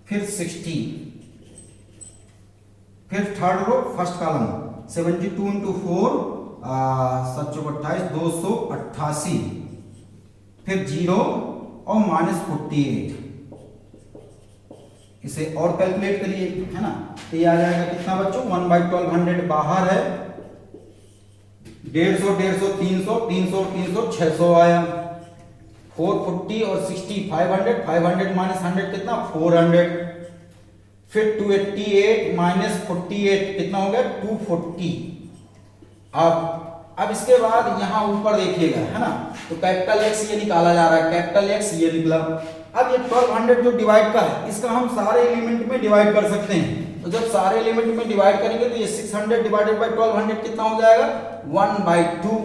फिर 60, फिर third row first column 72 into 4 728 288, फिर 0 और -48, इसे और कैलकुलेट करिए, है ना। तो ये आ जाएगा कितना बच्चों, 1/1200 बाहर है, 150 150 300 300 300 600 आया, 440 और 60 500 500 माइनस 100 कितना 400, फिर 288 माइनस 48 कितना हो गया 240। अब इसके बाद यहां ऊपर देखिएगा, है ना, तो कैपिटल एक्स ये निकाला जा रहा है, कैपिटल एक्स ये निकला। अब ये 1200 जो डिवाइड का है, इसका हम सारे एलिमेंट में डिवाइड कर सकते हैं। तो जब सारे एलिमेंट में डिवाइड करेंगे तो ये 600 डिवाइडेड बाय 1200 कितना हो जाएगा 1/2,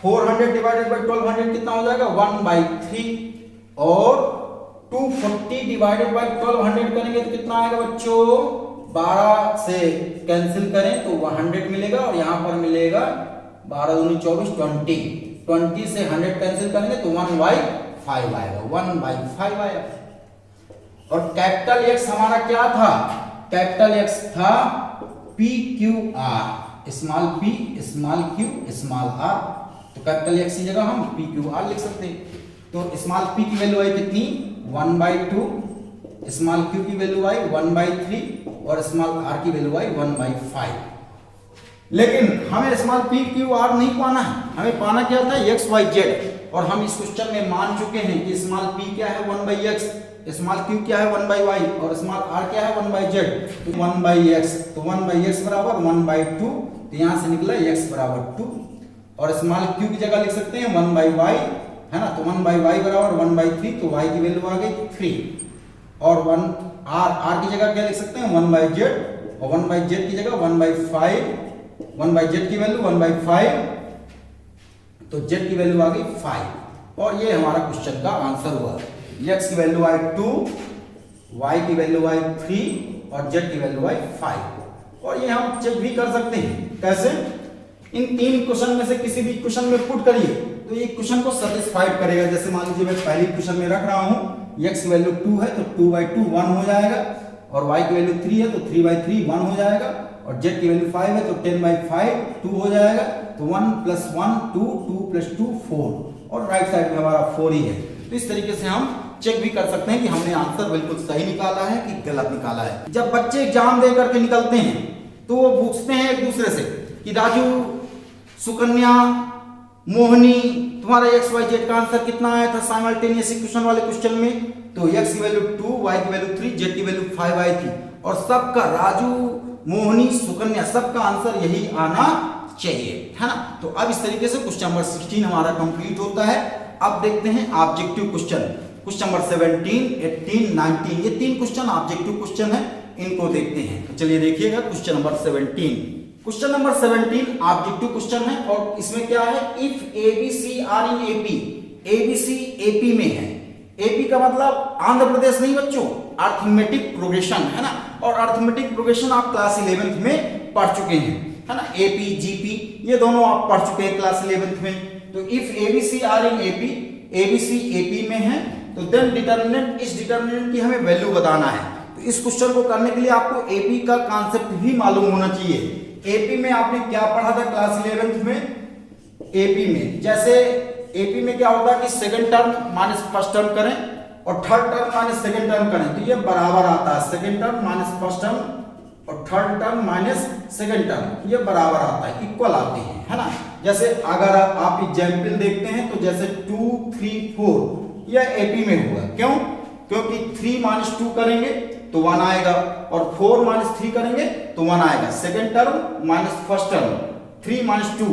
400 डिवाइडेड बाय 1200 कितना हो जाएगा 1/3, और 240 डिवाइडेड बाय 1200 करेंगे तो कितना आएगा बच्चों, 12 से कैंसिल करें तो 100 मिलेगा, और यहां पर मिलेगा 12 दूनी 24 20 से 100 कैंसिल करेंगे तो 1/5 आएगा, 1/5 आएगा। और कैपिटल एक्स हमारा क्या था, कैपिटल एक्स था PQR, small p small q small r, तो कैपिटल एक्स की जगह हम PQR लिख सकते हैं। तो स्मॉल p की वैल्यू आई कितनी 1/2, स्मॉल q की वैल्यू आई 1/3 और स्मॉल r की वैल्यू आई 1/5। लेकिन हमें स्मॉल p q r नहीं पाना है, हमें पाना क्या था x y z, और हम इस क्वेश्चन में मान चुके हैं कि स्मॉल p क्या है 1/x, स्मॉल q क्या है 1/y और स्मॉल r क्या है 1/z, तो 1/x, तो 1/x बराबर 1/2, तो यहां से निकला x बराबर 2, और स्मॉल q की जगह लिख सकते हैं 1/y, है ना, तो 1/y बराबर 1/3, तो y की वैल्यू आ गई 3, और 1 r की जगह क्या लिख सकते हैं 1/z, और 1/z की जगह 1/5, 1/z की वैल्यू 1/5, तो z की वैल्यू आ गई 5, और ये हमारा क्वेश्चन का आंसर हुआ। x की वैल्यू आई 2, y की वैल्यू आई 3 और z की वैल्यू आई 5। और ये हम चेक भी कर सकते हैं, कैसे, इन तीन क्वेश्चन में से किसी भी क्वेश्चन में पुट करिए तो ये क्वेश्चन को सेटिस्फाइड करेगा। जैसे मान लीजिए मैं पहली क्वेश्चन में रख रहा हूं, x की वैल्यू 2 है तो 2/2 1 हो जाएगा, और y की वैल्यू 3 है तो 3/3 1 हो जाएगा, और z की वैल्यू 5 है तो 10/5 2 हो जाएगा, तो 1 + 1 2 2 + 2 4, और राइट साइड में हमारा 4 ही है। तो इस तरीके से हम चेक भी कर सकते हैं कि हमने आंसर बिल्कुल सही निकाला है कि गलत निकाला है। जब बच्चे एग्जाम दे करके निकलते हैं तो वो पूछते हैं एक दूसरे से कि राजू, सुकन्या, मोहिनी, तुम्हारा x y z का आंसर कितना आया था साइमल्टेनियस इक्वेशन वाले क्वेश्चन में, तो x की वैल्यू 2, y की वैल्यू 3, z की वैल्यू 5 आई थी, और सबका राजू, मोहिनी, सुकन्या सबका आंसर यही आना चाहिए, है ना। तो अब इस तरीके से क्वेश्चन नंबर 16 हमारा कंप्लीट होता है। अब देखते हैं ऑब्जेक्टिव क्वेश्चन, क्वेश्चन नंबर 17, 18, 19, ये तीन क्वेश्चन ऑब्जेक्टिव क्वेश्चन है, इनको देखते हैं। तो चलिए देखिएगा question number 17। Question number 17 objective question है, और इसमें क्या है, if ABC are in AP, ABC AP में है, AP का मतलब आंध्र प्रदेश नहीं बच्चों, अर्थमेटिक प्रोग्रेशन, है ना, और अर्थमेटिक प्रोग्रेशन आप क्लास 11th में पढ़ चुके हैं, है ना, AP GP ये दोनों आप पढ़ चुके हैं क्लास 11th में। तो if ABC are in AP, ABC AP में है, तो देन डिटरमिनेंट, इस डिटरमिनेंट की हमें वैल्यू बताना है। तो इस क्वेश्चन को करने के लिए आपको AP का कॉन्सेप्ट भी मालूम होना चाहिए। AP में आपने क्या पढ़ा था क्लास 11th में, AP में जैसे AP में क्या होता है कि second term minus first term करें और third term minus second term करें तो ये बराबर आता है, second term minus first term और third term minus second term ये बराबर आता है, इक्वल आते हैं, है ना। जैसे अगर आप एग्जाम्पल देखते हैं तो जैसे 2 3 4 यह AP में होगा, क्यों, क्योंकि 3 - 2 करेंगे तो 1 आएगा, और 4 - 3 करेंगे तो 1 आएगा, second term minus first term, 3 - 2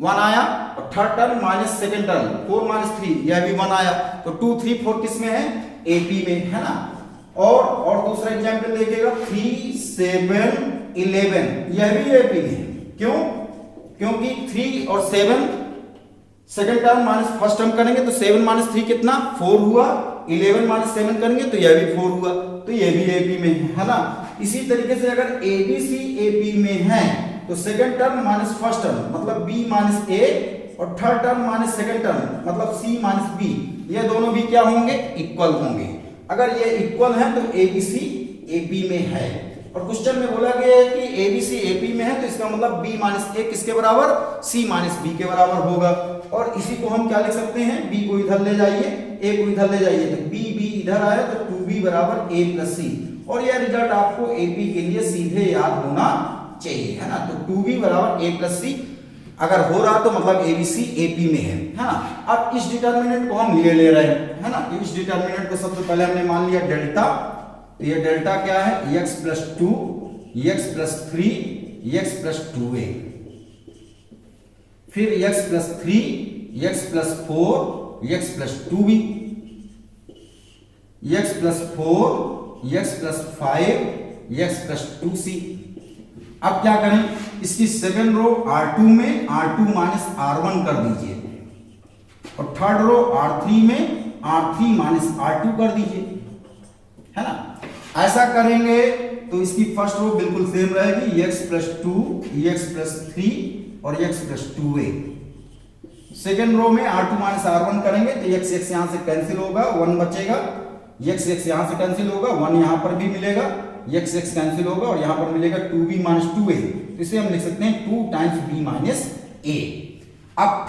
1 आया, और third term minus second term 4 - 3 यह भी 1 आया, तो 2 3 4 किस में है, AP में, है ना। और दूसरा एग्जांपल देखिएगा 3 7 11 यह भी AP में है, क्यों, क्योंकि 3 और 7 second term minus first term करेंगे तो 7 - 3 कितना 4 हुआ, 11 - 7 करेंगे तो यह भी 4 हुआ, तो ये भी AP में है ना। इसी तरीके से अगर ABC AP में है तो second term minus first term मतलब B - A और third term minus second term मतलब C - B ये दोनों भी क्या होंगे, इक्वल होंगे। अगर ये इक्वल है तो ABC एपी में है। और क्वेश्चन में बोला गया है कि एबीसी एपी में है, तो इसका मतलब बी माइनस ए किसके बराबर, सी माइनस बी के बराबर होगा। और इसी को हम क्या लिख सकते हैं, बी को इधर ले जाइए, ए को इधर ले जाइए, तो बी बी इधर आया तो 2b बराबर a प्लस सी। और यह रिजल्ट आपको एपी के लिए सीधे याद होना चाहिए, है ना। तो 2b बराबर a प्लस सी अगर हो रहा तो मतलब एबीसी एपी में है ना। अब इस डिटर्मिनेंट को हम ले रहे हैं, है ना। तो इस डिटर्मिनेंट को सबसे पहले हमने मान लिया डेल्टा। तो ये डेल्टा क्या है, x plus 2, x plus 3, x plus 2a, फिर x plus 3, x plus 4, x plus 2b, x plus 4, x plus 5, x plus 2c। अब क्या करें, इसकी सेकंड रो R2 में R2 माइनस R1 कर दीजिए, और थर्ड रो R3 में R3 माइनस R2 कर दीजिए, है ना। ऐसा करेंगे तो इसकी फर्स्ट रो बिल्कुल सेम रहेगी, x प्लस 2, x प्लस 3 और x plus 2a। Second row में R2 माइनस R1 करेंगे तो x x यहां से कैंसिल होगा, 1 बचेगा, x x यहां से कैंसिल होगा, 1 यहां पर भी मिलेगा, x x कैंसिल होगा और यहां पर मिलेगा 2b माइनस 2a। तो इसे हम लिख सकते हैं 2 टाइम्स b माइनस a। अब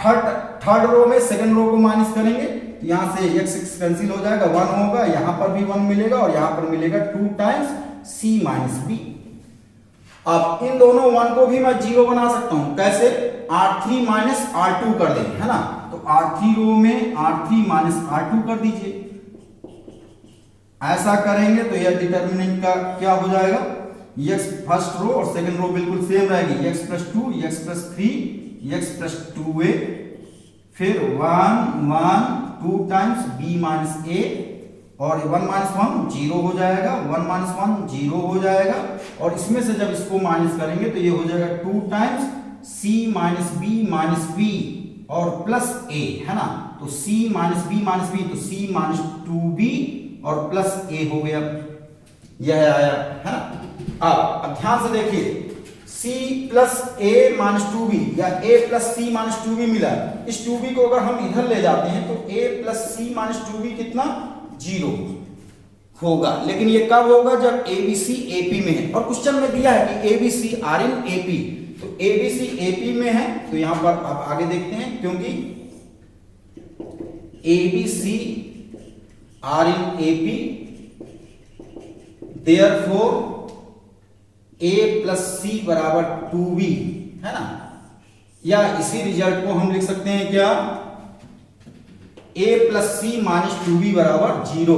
थर्ड रो में सेकंड रो को माइनस करेंगे, यहां से x x कैंसिल हो जाएगा, 1 होगा, यहां पर भी 1 मिलेगा और यहां पर मिलेगा 2 टाइम्स c माइनस b। अब इन दोनों 1 को भी मैं 0 बना सकता हूं, कैसे, R3 माइनस R2 कर देंगे, है ना। तो R3 रो में R3 माइनस R2 कर दीजिए। ऐसा करेंगे तो यह डिटर्मिनेंट का क्या हो जाएगा, x फर्स्ट रो और सेकंड रो बिल्कुल सेम रहेगी, x plus 2, x plus 3, x plus 2a, फिर 1 1 2 टाइम्स b माइनस a, और 1 माइनस 1 0 हो जाएगा, 1 माइनस 1 0 हो जाएगा, और इसमें से जब इसको माइनस करेंगे तो ये हो जाएगा 2 times c minus b minus b और प्लस a, है ना। तो c minus b minus b, तो c माइनस 2b और प्लस a हो गया, यह आया, है ना। अब ध्यान से देखिए, c plus a minus 2b या a plus c minus 2b मिला। इस 2b को अगर हम इधर ले जाते हैं तो a plus c minus 2b कितना, 0 होगा। लेकिन ये कब होगा, जब abc ap में है। और क्वेश्चन में दिया है कि abc आर इन ap, तो abc ap में है, तो यहां पर अब आगे देखते हैं, क्योंकि abc are in ap, therefore a plus c बराबर 2b, है ना। या इसी रिजल्ट को हम लिख सकते हैं क्या, a plus C minus 2b बराबर 0।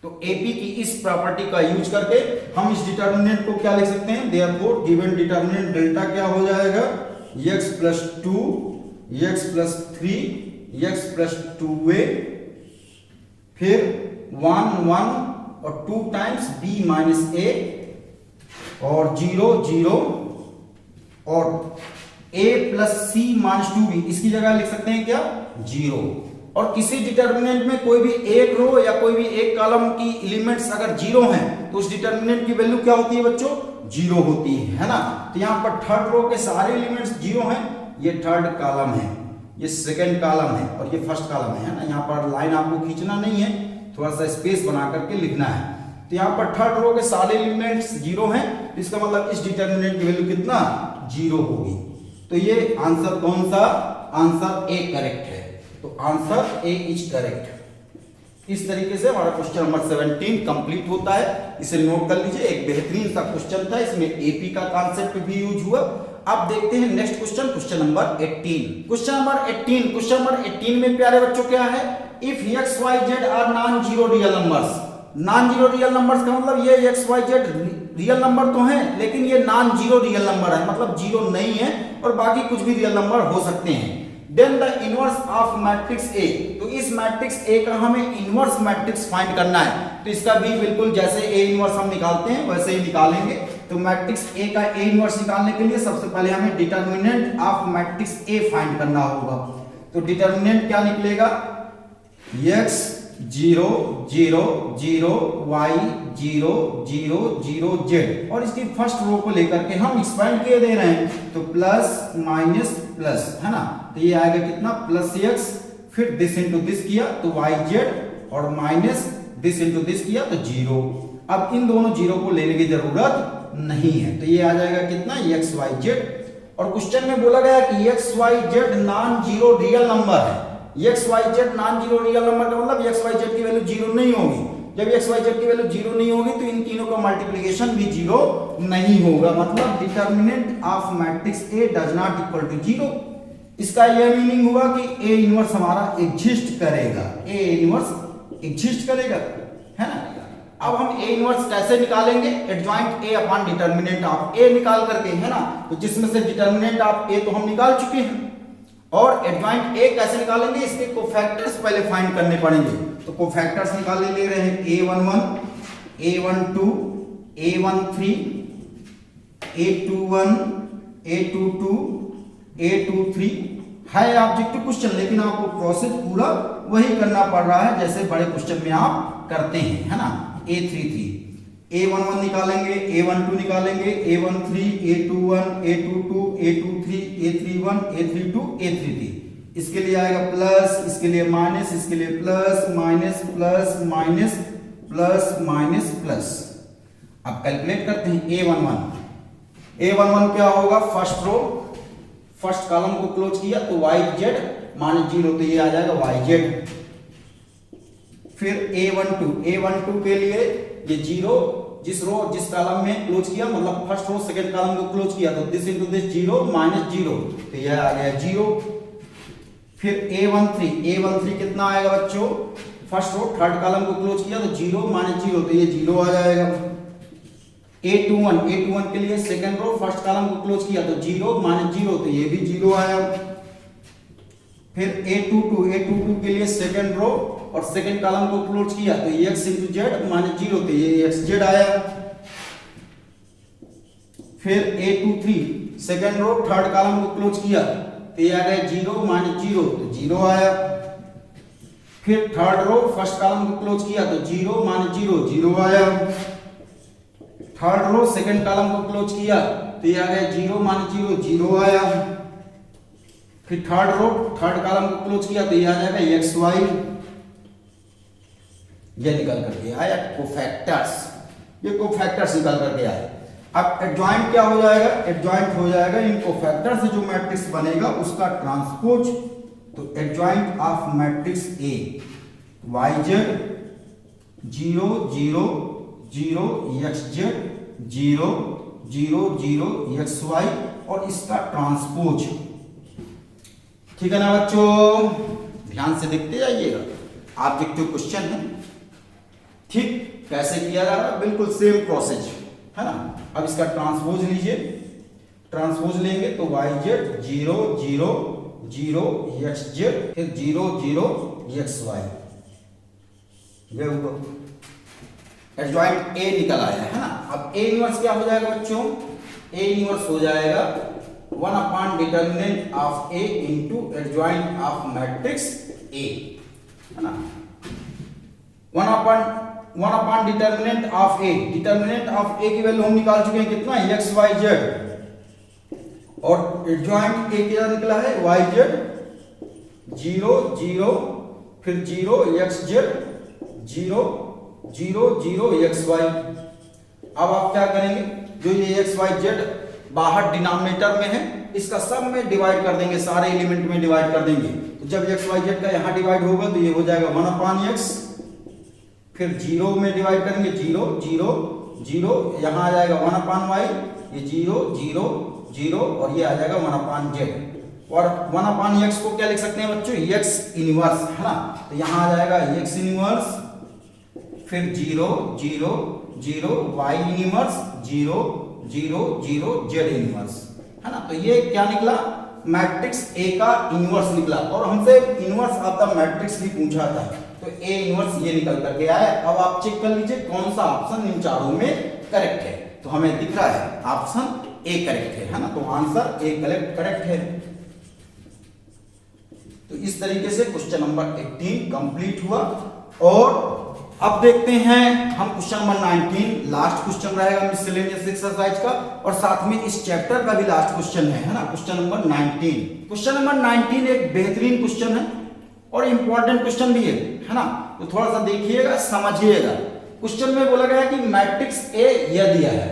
तो AP की इस प्रॉपर्टी का यूज करके हम इस डिटर्मिनेंट को क्या लिख सकते हैं, देयरफॉर गिवन डिटर्मिनेंट डेल्टा क्या हो जाएगा, x plus 2, x plus 3, x plus 2a, फिर 1 1 और 2 टाइम्स b माइनस a और 0 0 और a plus C minus 2b, इसकी जगह लिख सकते हैं क्या, 0। और किसी डिटर्मिनेंट में कोई भी एक रो या कोई भी एक कॉलम की एलिमेंट्स अगर 0 हैं तो उस डिटर्मिनेंट की वैल्यू क्या होती है बच्चों, 0 होती है ना। तो यहां पर थर्ड रो के सारे एलिमेंट्स 0 हैं, ये थर्ड कॉलम है, ये सेकंड कॉलम है और ये फर्स्ट कॉलम है ना। यहां पर लाइन आपको खींचना नहीं है, थोड़ा सा स्पेस बना करके लिखना है। तो यहाँ पर थर्ड रो के सारे एलिमेंट्स 0 हैं, इसका मतलब इस डिटर्मिनेंट की वैल्यू कितना, 0 होगी। तो ये आंसर कौन सा, आंसर ए करेक्ट है। तो आंसर ए इज करेक्ट। इस तरीके से हमारा क्वेश्चन नंबर 17 कंप्लीट होता है। इसे नोट कर लीजिए, एक बेहतरीन सा क्वेश्चन था, इसमें एपी का कॉन्सेप्ट भी यूज हुआ। अब देखते हैं next question, question number 18। Question number 18 में प्यारे बच्चों क्या है, if x y z are non zero real numbers. Non zero real numbers का मतलब ये x y z real number तो है, लेकिन ये नॉन जीरो रियल नंबर है, मतलब जीरो नहीं है और बाकी कुछ भी रियल नंबर हो सकते हैं। Then the inverse of matrix A, तो इस मैट्रिक्स ए का हमें इनवर्स मैट्रिक्स फाइंड करना है। तो इसका भी बिल्कुल जैसे ए इनवर्स हम निकालते हैं वैसे ही निकालेंगे। तो मैट्रिक्स ए का ए इनवर्स निकालने के लिए सबसे पहले हमें determinant of matrix A find करना होगा। तो डिटर्मिनेंट क्या निकलेगा, x 0 0 0 y 0 0 0 z, और इसकी फर्स्ट रो को लेकर के हम एक्सपेंड किए दे रहे हैं, तो प्लस माइनस प्लस, है ना। तो ये आएगा कितना, प्लस x, फिर दिस इनटू दिस किया तो y z और माइनस दिस इंटू दिस किया तो 0। अब इन दोनों जीरो को लेने की जरूरत नहीं है, तो ये आ जाएगा कितना एक्स वाई जेड। और क्वेश्चन में बोला गया कि x y z non zero real number है। X y z non zero real number का मतलब एक्स वाई जेड की वैल्यू जीरो नहीं होगी। जब एक्स वाई जेड की वैल्यू जीरो नहीं होगी तो इन तीनों का मल्टीप्लिकेशन भी जीरो नहीं होगा, मतलब determinant of matrix A does not equal to zero. इसका यह मीनिंग हुआ कि ए इनवर्स हमारा एग्जिस्ट करेगा, ए इनवर्स एग्जिस्ट करेगा, है ना। अब हम ए इनवर्स कैसे निकालेंगे? Adjoint a upon determinant of a निकाल करके, है ना। तो जिसमें से डिटर्मिनेंट ऑफ ए तो हम निकाल चुके हैं, और एडजॉइंट ए कैसे निकालेंगे? इसके कोफैक्टर्स पहले फाइंड करने पड़ेंगे। तो कोफैक्टर्स निकाल ले रहे हैं a11, a12, a13, a21, a22, a23 है ऑब्जेक्टिव क्वेश्चन, लेकिन आपको प्रोसेस पूरा वही करना पड़ रहा है जैसे बड़े क्वेश्चन में आप करते हैं, है ना। a33, a11 निकालेंगे, a12 निकालेंगे, a13, a21, a22, a23, a31, a32, a33। इसके लिए आएगा प्लस, इसके लिए माइनस, इसके लिए plus minus plus minus plus minus plus. अब कैलकुलेट करते हैं a11 क्या होगा? फर्स्ट रो, फर्स्ट कॉलम को क्लोज किया तो वाई जेड माइनस 0, तो ये आ जाएगा वाई जेड। फिर a12 के लिए ये 0, जिस रो जिस कॉलम में क्लोज किया, मतलब फर्स्ट रो सेकंड कॉलम को क्लोज किया तो दिस इनटू दिस 0 माइनस 0, तो यह आ गया 0। फिर a13 कितना आएगा बच्चों? फर्स्ट रो थर्ड कॉलम को क्लोज किया तो 0 माइनस 0, तो ये 0 आ जाएगा। a21 के लिए सेकंड रो फर्स्ट कॉलम को क्लोज किया तो 0 माइनस 0, तो ये भी 0 आया। फिर a22 के लिए सेकंड रो और सेकंड कॉलम को क्लोज किया तो x इंटू जेड माइनस 0, तो ये x जेड आया। फिर a23 second row third column को क्लोज किया तो ये आ गया 0 माइनस 0, तो 0 आया। फिर थर्ड रो फर्स्ट कॉलम को क्लोज किया तो 0 माइनस 0, 0 आया। थर्ड रो सेकंड कॉलम को क्लोज किया तो ये आ गया 0 माइनस 0, 0 आया। फिर थर्ड रो थर्ड कॉलम को क्लोज किया तो ये आ जाएगा एक्स वाई, ये निकल करके आया कोफैक्टर्स, ये कोफैक्टर्स निकल करके आए। अब एडजॉइंट क्या हो जाएगा? एडजॉइंट हो जाएगा इन कोफैक्टर से जो मैट्रिक्स बनेगा उसका ट्रांसपोज। तो adjoint of matrix A y z 0 0 0 x z 0 0 0 x y और इसका ट्रांसपोज, ठीक है ना बच्चों। ध्यान से देखते जाइएगा, ऑब्जेक्टिव क्वेश्चन है। ठीक कैसे किया जा रहा है? बिल्कुल सेम प्रोसेस है ना। अब इसका ट्रांसपोज लीजिए, ट्रांसपोज लेंगे तो वाई जेड 0 0 0 एक्स जेड फिर 0 0 एक्स वाई, ये एडजॉइंट ए निकल आया है ना। अब ए इनवर्स क्या हो जाएगा बच्चों? ए इनवर्स हो जाएगा 1 upon determinant of a into adjoint of matrix a, है ना। 1 upon determinant of a, determinant of a की वैल्यू हम निकाल चुके हैं कितना? एक्स वाई जेड, और एडजॉइंट ए क्या निकला है? वाई जेड 0 0 फिर 0 एक्स जेड 0 0 0 एक्स वाई। अब आप क्या करेंगे? जो ये एक्स वाई जेड बाहर डिनोमिनेटर में है इसका सब में डिवाइड कर देंगे, सारे एलिमेंट में डिवाइड कर देंगे। तो जब एक्स वाई जेड का यहां डिवाइड होगा तो ये हो जाएगा 1 अपॉन एक्स, फिर 0 में डिवाइड करेंगे 0 0 0, यहां आ जाएगा 1 अपॉन वाई, ये 0 0 0 और ये आ जाएगा 1 अपॉन जेड। और 1 अपॉन एक्स को क्या लिख सकते हैं बच्चों? एक्स इनवर्स, है ना। तो यहां आ जाएगा एक्स इनवर्स, फिर 0 0 0 वाई इनवर्स 0 0 0 जेड इनवर्स, है ना। तो ये क्या निकला? मैट्रिक्स ए का इनवर्स निकला, और हमसे इनवर्स ऑफ द मैट्रिक्स भी पूछा था, तो ए इनवर्स ये निकल करके आया। अब आप चेक कर लीजिए कौन सा ऑप्शन इन चारों में करेक्ट है। तो हमें दिख रहा है ऑप्शन ए करेक्ट है ना। तो आंसर ए करेक्ट है। तो इस तरीके से क्वेश्चन नंबर 18 कंप्लीट हुआ। और अब देखते हैं हम क्वेश्चन नंबर 19, लास्ट क्वेश्चन रहेगा मिसलेनियस एक्सरसाइज का, और साथ में इस चैप्टर का भी लास्ट क्वेश्चन है ना। क्वेश्चन नंबर 19 एक बेहतरीन क्वेश्चन है और इंपॉर्टेंट क्वेश्चन भी है ना, तो थोड़ा सा देखिएगा, समझिएगा। क्वेश्चन में बोला गया है कि मैट्रिक्स ए यह दिया है,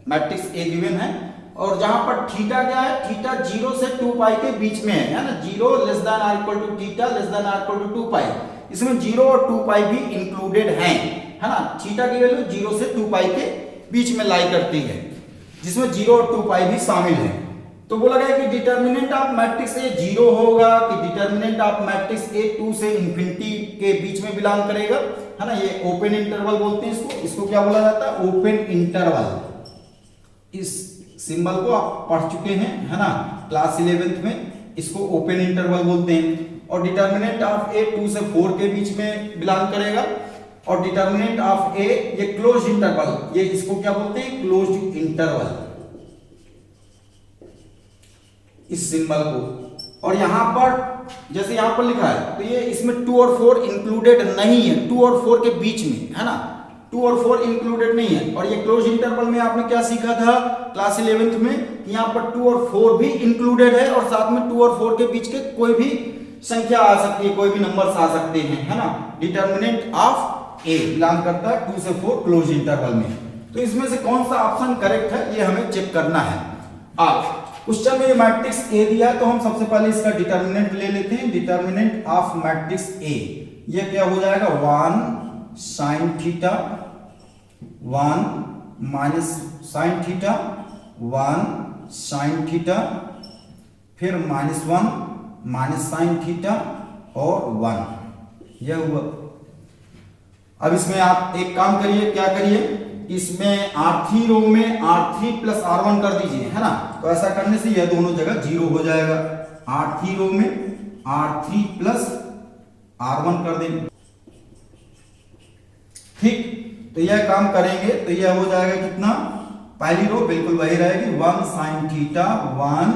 मैट्रिक्स ए गिवन है, और जहां पर थीटा क्या है, थीटा 0 से 2 पाई के बीच में है ना, 0 less than or equal to theta less than or equal to 2 pi, इसमें 0 और 2 पाई भी इंक्लूडेड है ना। थीटा की वैल्यू 0 से 2 पाई के बीच में लाई करती है, जिसमें 0 और 2 पाई भी शामिल है। तो बोला गया कि डिटर्मिनेंट ऑफ मैट्रिक्स ए 0 होगा कि डिटर्मिनेंट ऑफ मैट्रिक्स ए 2 से इंफिनिटी के बीच में बिलोंग करेगा, है ना। ये ओपन इंटरवल बोलते हैं इसको क्या बोला जाता है, ओपन इंटरवल। इस सिंबल को आप पढ़ चुके हैं, है ना, क्लास 11th में, इसको ओपन इंटरवल बोलते हैं। और डिटर्मिनेंट ऑफ ए 2 से 4 के बीच में बिलोंग करेगा, और डिटर्मिनेंट ऑफ ए ये क्लोज इंटरवल, ये इसको क्या बोलते हैं, क्लोज इंटरवल, इस सिंबल को। और यहां पर जैसे यहां पर लिखा है, तो ये इसमें 2 और 4 इंक्लूडेड नहीं है, 2 और 4 के बीच में, है ना, 2 और 4 इंक्लूडेड नहीं है। और ये क्लोज इंटरवल में आपने क्या सीखा था क्लास 11th में, यहां पर 2 और 4 भी इंक्लूडेड है, और साथ में 2 और 4 के बीच के कोई भी संख्या आ सकती है, कोई भी नंबर्स आ सकते हैं, है ना। डिटर्मिनेंट ऑफ ए बिलोंग करता है 2 से 4 क्लोज इंटरवल में। तो इसमें से कौन सा ऑप्शन करेक्ट है ये हमें चेक करना है। आप क्वेश्चन में मैट्रिक्स ए दिया है, तो हम सबसे पहले इसका डिटर्मिनेंट ले लेते हैं। डिटर्मिनेंट ऑफ मैट्रिक्स ए ये क्या हो जाएगा, 1 sine theta, 1 minus sine theta, 1 sine theta, फिर -1 माइनस साइन थीटा और 1, यह हुआ। अब इसमें आप एक काम करिए, क्या करिए, इसमें R3 रो में R3 प्लस R1 कर दीजिए, है ना। तो ऐसा करने से यह दोनों जगह 0 हो जाएगा। R3 रो में R3 प्लस R1 कर देंगे, ठीक। तो यह काम करेंगे तो यह हो जाएगा कितना, पहली रो बिल्कुल वही रहेगी, 1 साइन थीटा 1,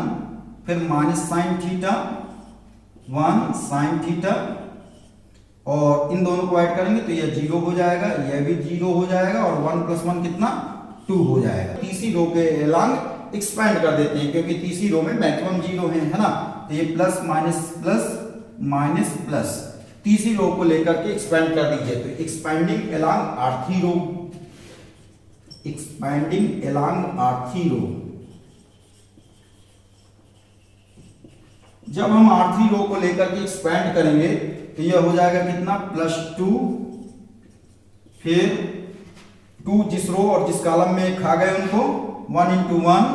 फिर minus sine theta 1 sine theta, और इन दोनों को ऐड करेंगे तो यह 0 हो जाएगा, यह भी 0 हो जाएगा, और 1 प्लस 1 कितना, 2 हो जाएगा। तीसरी रो के एलॉन्ग एक्सपेंड कर देते हैं, क्योंकि तीसरी रो में मैक्सिमम 0 है ना। तो ये प्लस माइनस प्लस, तीसरी रो को लेकर के एक्सपेंड कर दीजिए। तो एक्सपेंडिंग एलॉन्ग R3 रो, एक्सपेंडिंग एलॉन्ग R3 रो, जब हम R3 रो को लेकर के एक्सपेंड करेंगे तो यह हो जाएगा कितना, +2, फिर 2 जिस रो और जिस कॉलम में खा गए उनको 1 into 1,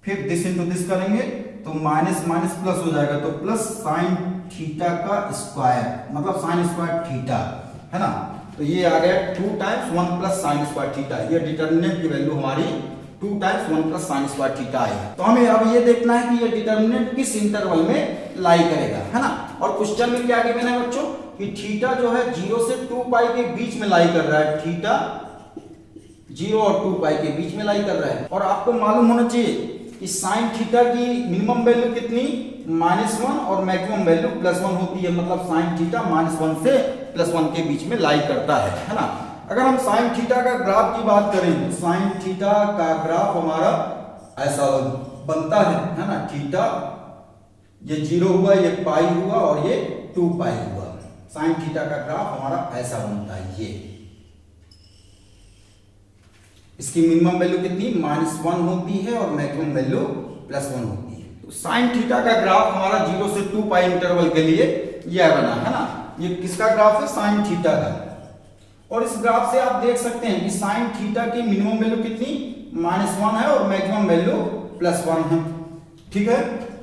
फिर दिस इंटू दिस करेंगे तो माइनस माइनस प्लस हो जाएगा, तो प्लस साइन थीटा का स्क्वायर, मतलब साइन स्क्वायर थीटा, है ना। तो ये आ गया 2 times 1 plus sine square theta, ये डिटर्मिनेंट की वैल्यू हमारी 2 times 1 plus sine square theta आई। तो हमें अब ये देखना है कि ये डिटर्मिनेंट किस इंटरवल में लाई करेगा, है ना। और क्वेश्चन में क्या गिवन है बच्चों, कि थीटा जो है 0 से 2 पाई के बीच में लाई कर रहा है, थीटा 0 और 2 पाई के बीच में लाई कर रहा है। और आपको मालूम होना चाहिए कि साइन थीटा की मिनिमम वैल्यू कितनी, -1, और मैक्सिमम वैल्यू +1 होती है, मतलब साइन थीटा -1 से +1 के बीच में लाई करता है ना। अगर हम साइन थीटा का ग्राफ की बात करें तो साइन थीटा का ग्राफ हमारा ऐसा बनता है ना, थीटा ये 0 हुआ, ये पाई हुआ, और ये 2 पाई हुआ। साइन थीटा का ग्राफ हमारा ऐसा बनता है। ये इसकी मिनिमम वैल्यू कितनी, -1 होती है, और मैक्सिमम वैल्यू +1 होती है। तो साइन थीटा का ग्राफ हमारा 0 से 2 पाई इंटरवल के लिए यह बना, है ना। ये किसका ग्राफ है, साइन थीटा का। और इस ग्राफ से आप देख सकते हैं कि साइन थीटा की मिनिमम वैल्यू कितनी, -1 है, और मैक्सिमम वैल्यू +1 है, ठीक है।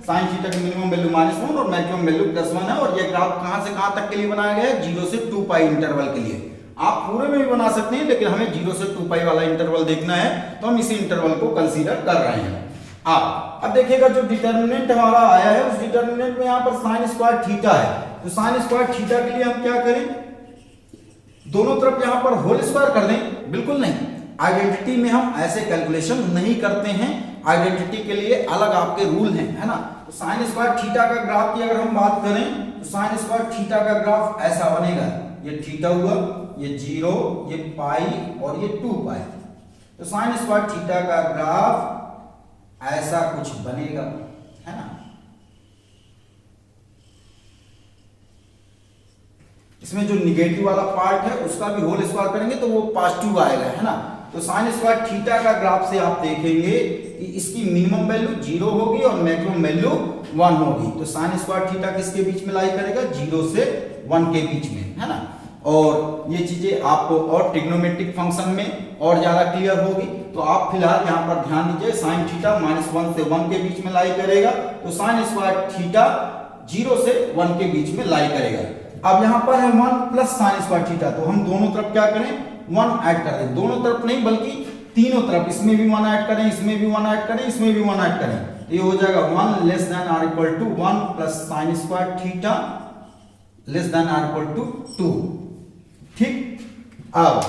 साइन थीटा की मिनिमम वैल्यू -1 और मैक्सिमम वैल्यू +1 है। और ये ग्राफ कहां से कहां तक के लिए बनाया गया है, 0 से 2 पाई इंटरवल के लिए। आप पूरे में भी बना सकते हैं, लेकिन हमें 0 से 2 पाई वाला इंटरवल देखना है, तो हम इसी इंटरवल को कंसीडर कर रहे हैं। आप अब देखिएगा जो डिटर्मिनेंट हमारा आया है, उस डिटर्मिनेंट में यहाँ पर साइन स्क्वायर थीटा है। तो साइन स्क्वायर थीटा के लिए हम क्या करें, दोनों तरफ यहां पर होल स्क्वायर कर दें, बिल्कुल नहीं। आइडेंटिटी में हम ऐसे कैलकुलेशन नहीं करते हैं, आइडेंटिटी के लिए अलग आपके रूल हैं, है ना। तो साइन स्क्वायर थीटा का ग्राफ की अगर हम बात करें तो साइन स्क्वायर थीटा का ग्राफ ऐसा बनेगा, ये थीटा हुआ, ये 0, ये पाई, और ये 2 पाई। तो साइन स्क्वायर थीटा का ग्राफ ऐसा कुछ बनेगा, है ना। इसमें जो निगेटिव वाला पार्ट है उसका भी होल स्क्वायर करेंगे तो वो पॉजिटिव आएगा, है ना। तो साइन स्क्वायर थीटा का ग्राफ से आप देखेंगे कि इसकी मिनिमम वैल्यू 0 होगी और मैक्सिमम वैल्यू 1 होगी। तो साइन स्क्वायर थीटा किसके बीच में लाई करेगा, 0 से 1 के बीच में, है ना। और ये चीजें आपको और ट्रिग्नोमेट्रिक फंक्शन में और ज्यादा क्लियर होगी। तो आप फिलहाल यहाँ पर ध्यान दीजिए, साइन थीटा -1 से 1 के बीच में लाई करेगा, तो साइन स्क्वायर थीटा 0 से 1 के बीच में लाई करेगा। अब यहाँ पर है 1 प्लस साइन स्क्वायर थीटा, तो हम दोनों तरफ क्या करें, 1 ऐड कर दें। दोनों तरफ नहीं बल्कि तीनों तरफ, इसमें भी 1 ऐड करें, इसमें भी 1 ऐड करें, इसमें भी 1 ऐड करें। ये हो जाएगा 1 less than or equal to 1 plus sine square theta less than or equal to 2। ठीक, अब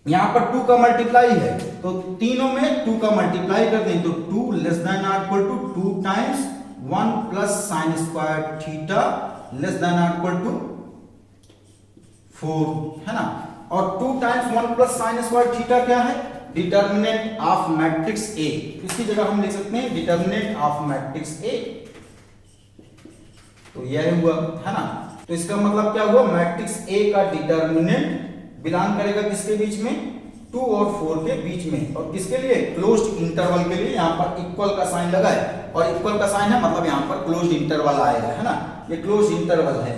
यहां पर 2 का मल्टीप्लाई है तो तीनों में 2 का मल्टीप्लाई कर दें, तो 2 less than or equal to 2 times 1 plus sine square theta less than or equal to 4, है ना। और 2 times 1 plus sine square theta क्या है, डिटर्मिनेंट ऑफ मैट्रिक्स ए। इसकी जगह हम लिख सकते हैं डिटर्मिनेंट ऑफ मैट्रिक्स ए। तो यह हुआ, है ना। तो इसका मतलब क्या हुआ, मैट्रिक्स ए का डिटर्मिनेंट बिलोंग करेगा किसके बीच में, 2 और 4 के बीच में। और किसके लिए, क्लोज्ड इंटरवल के लिए। यहाँ पर इक्वल का साइन लगा है और इक्वल का साइन है मतलब यहाँ पर क्लोज्ड इंटरवल आएगा, है ना। ये क्लोज्ड इंटरवल है,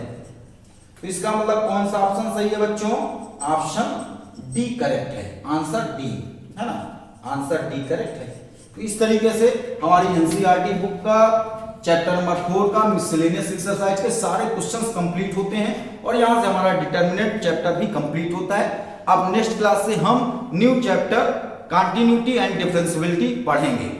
तो इसका मतलब कौन सा ऑप्शन सही है बच्चों, ऑप्शन डी करेक्ट है, आंसर डी, है ना, आंसर डी करेक्ट है। तो इस तरीके से हमारी एनसीईआरटी बुक का चैप्टर नंबर 4 का मिसलेनियस एक्सरसाइज के सारे क्वेश्चंस कंप्लीट होते हैं और यहां से हमारा डिटरमिनेंट चैप्टर भी कंप्लीट होता है। अब नेक्स्ट क्लास से हम new chapter continuity and differentiability पढ़ेंगे।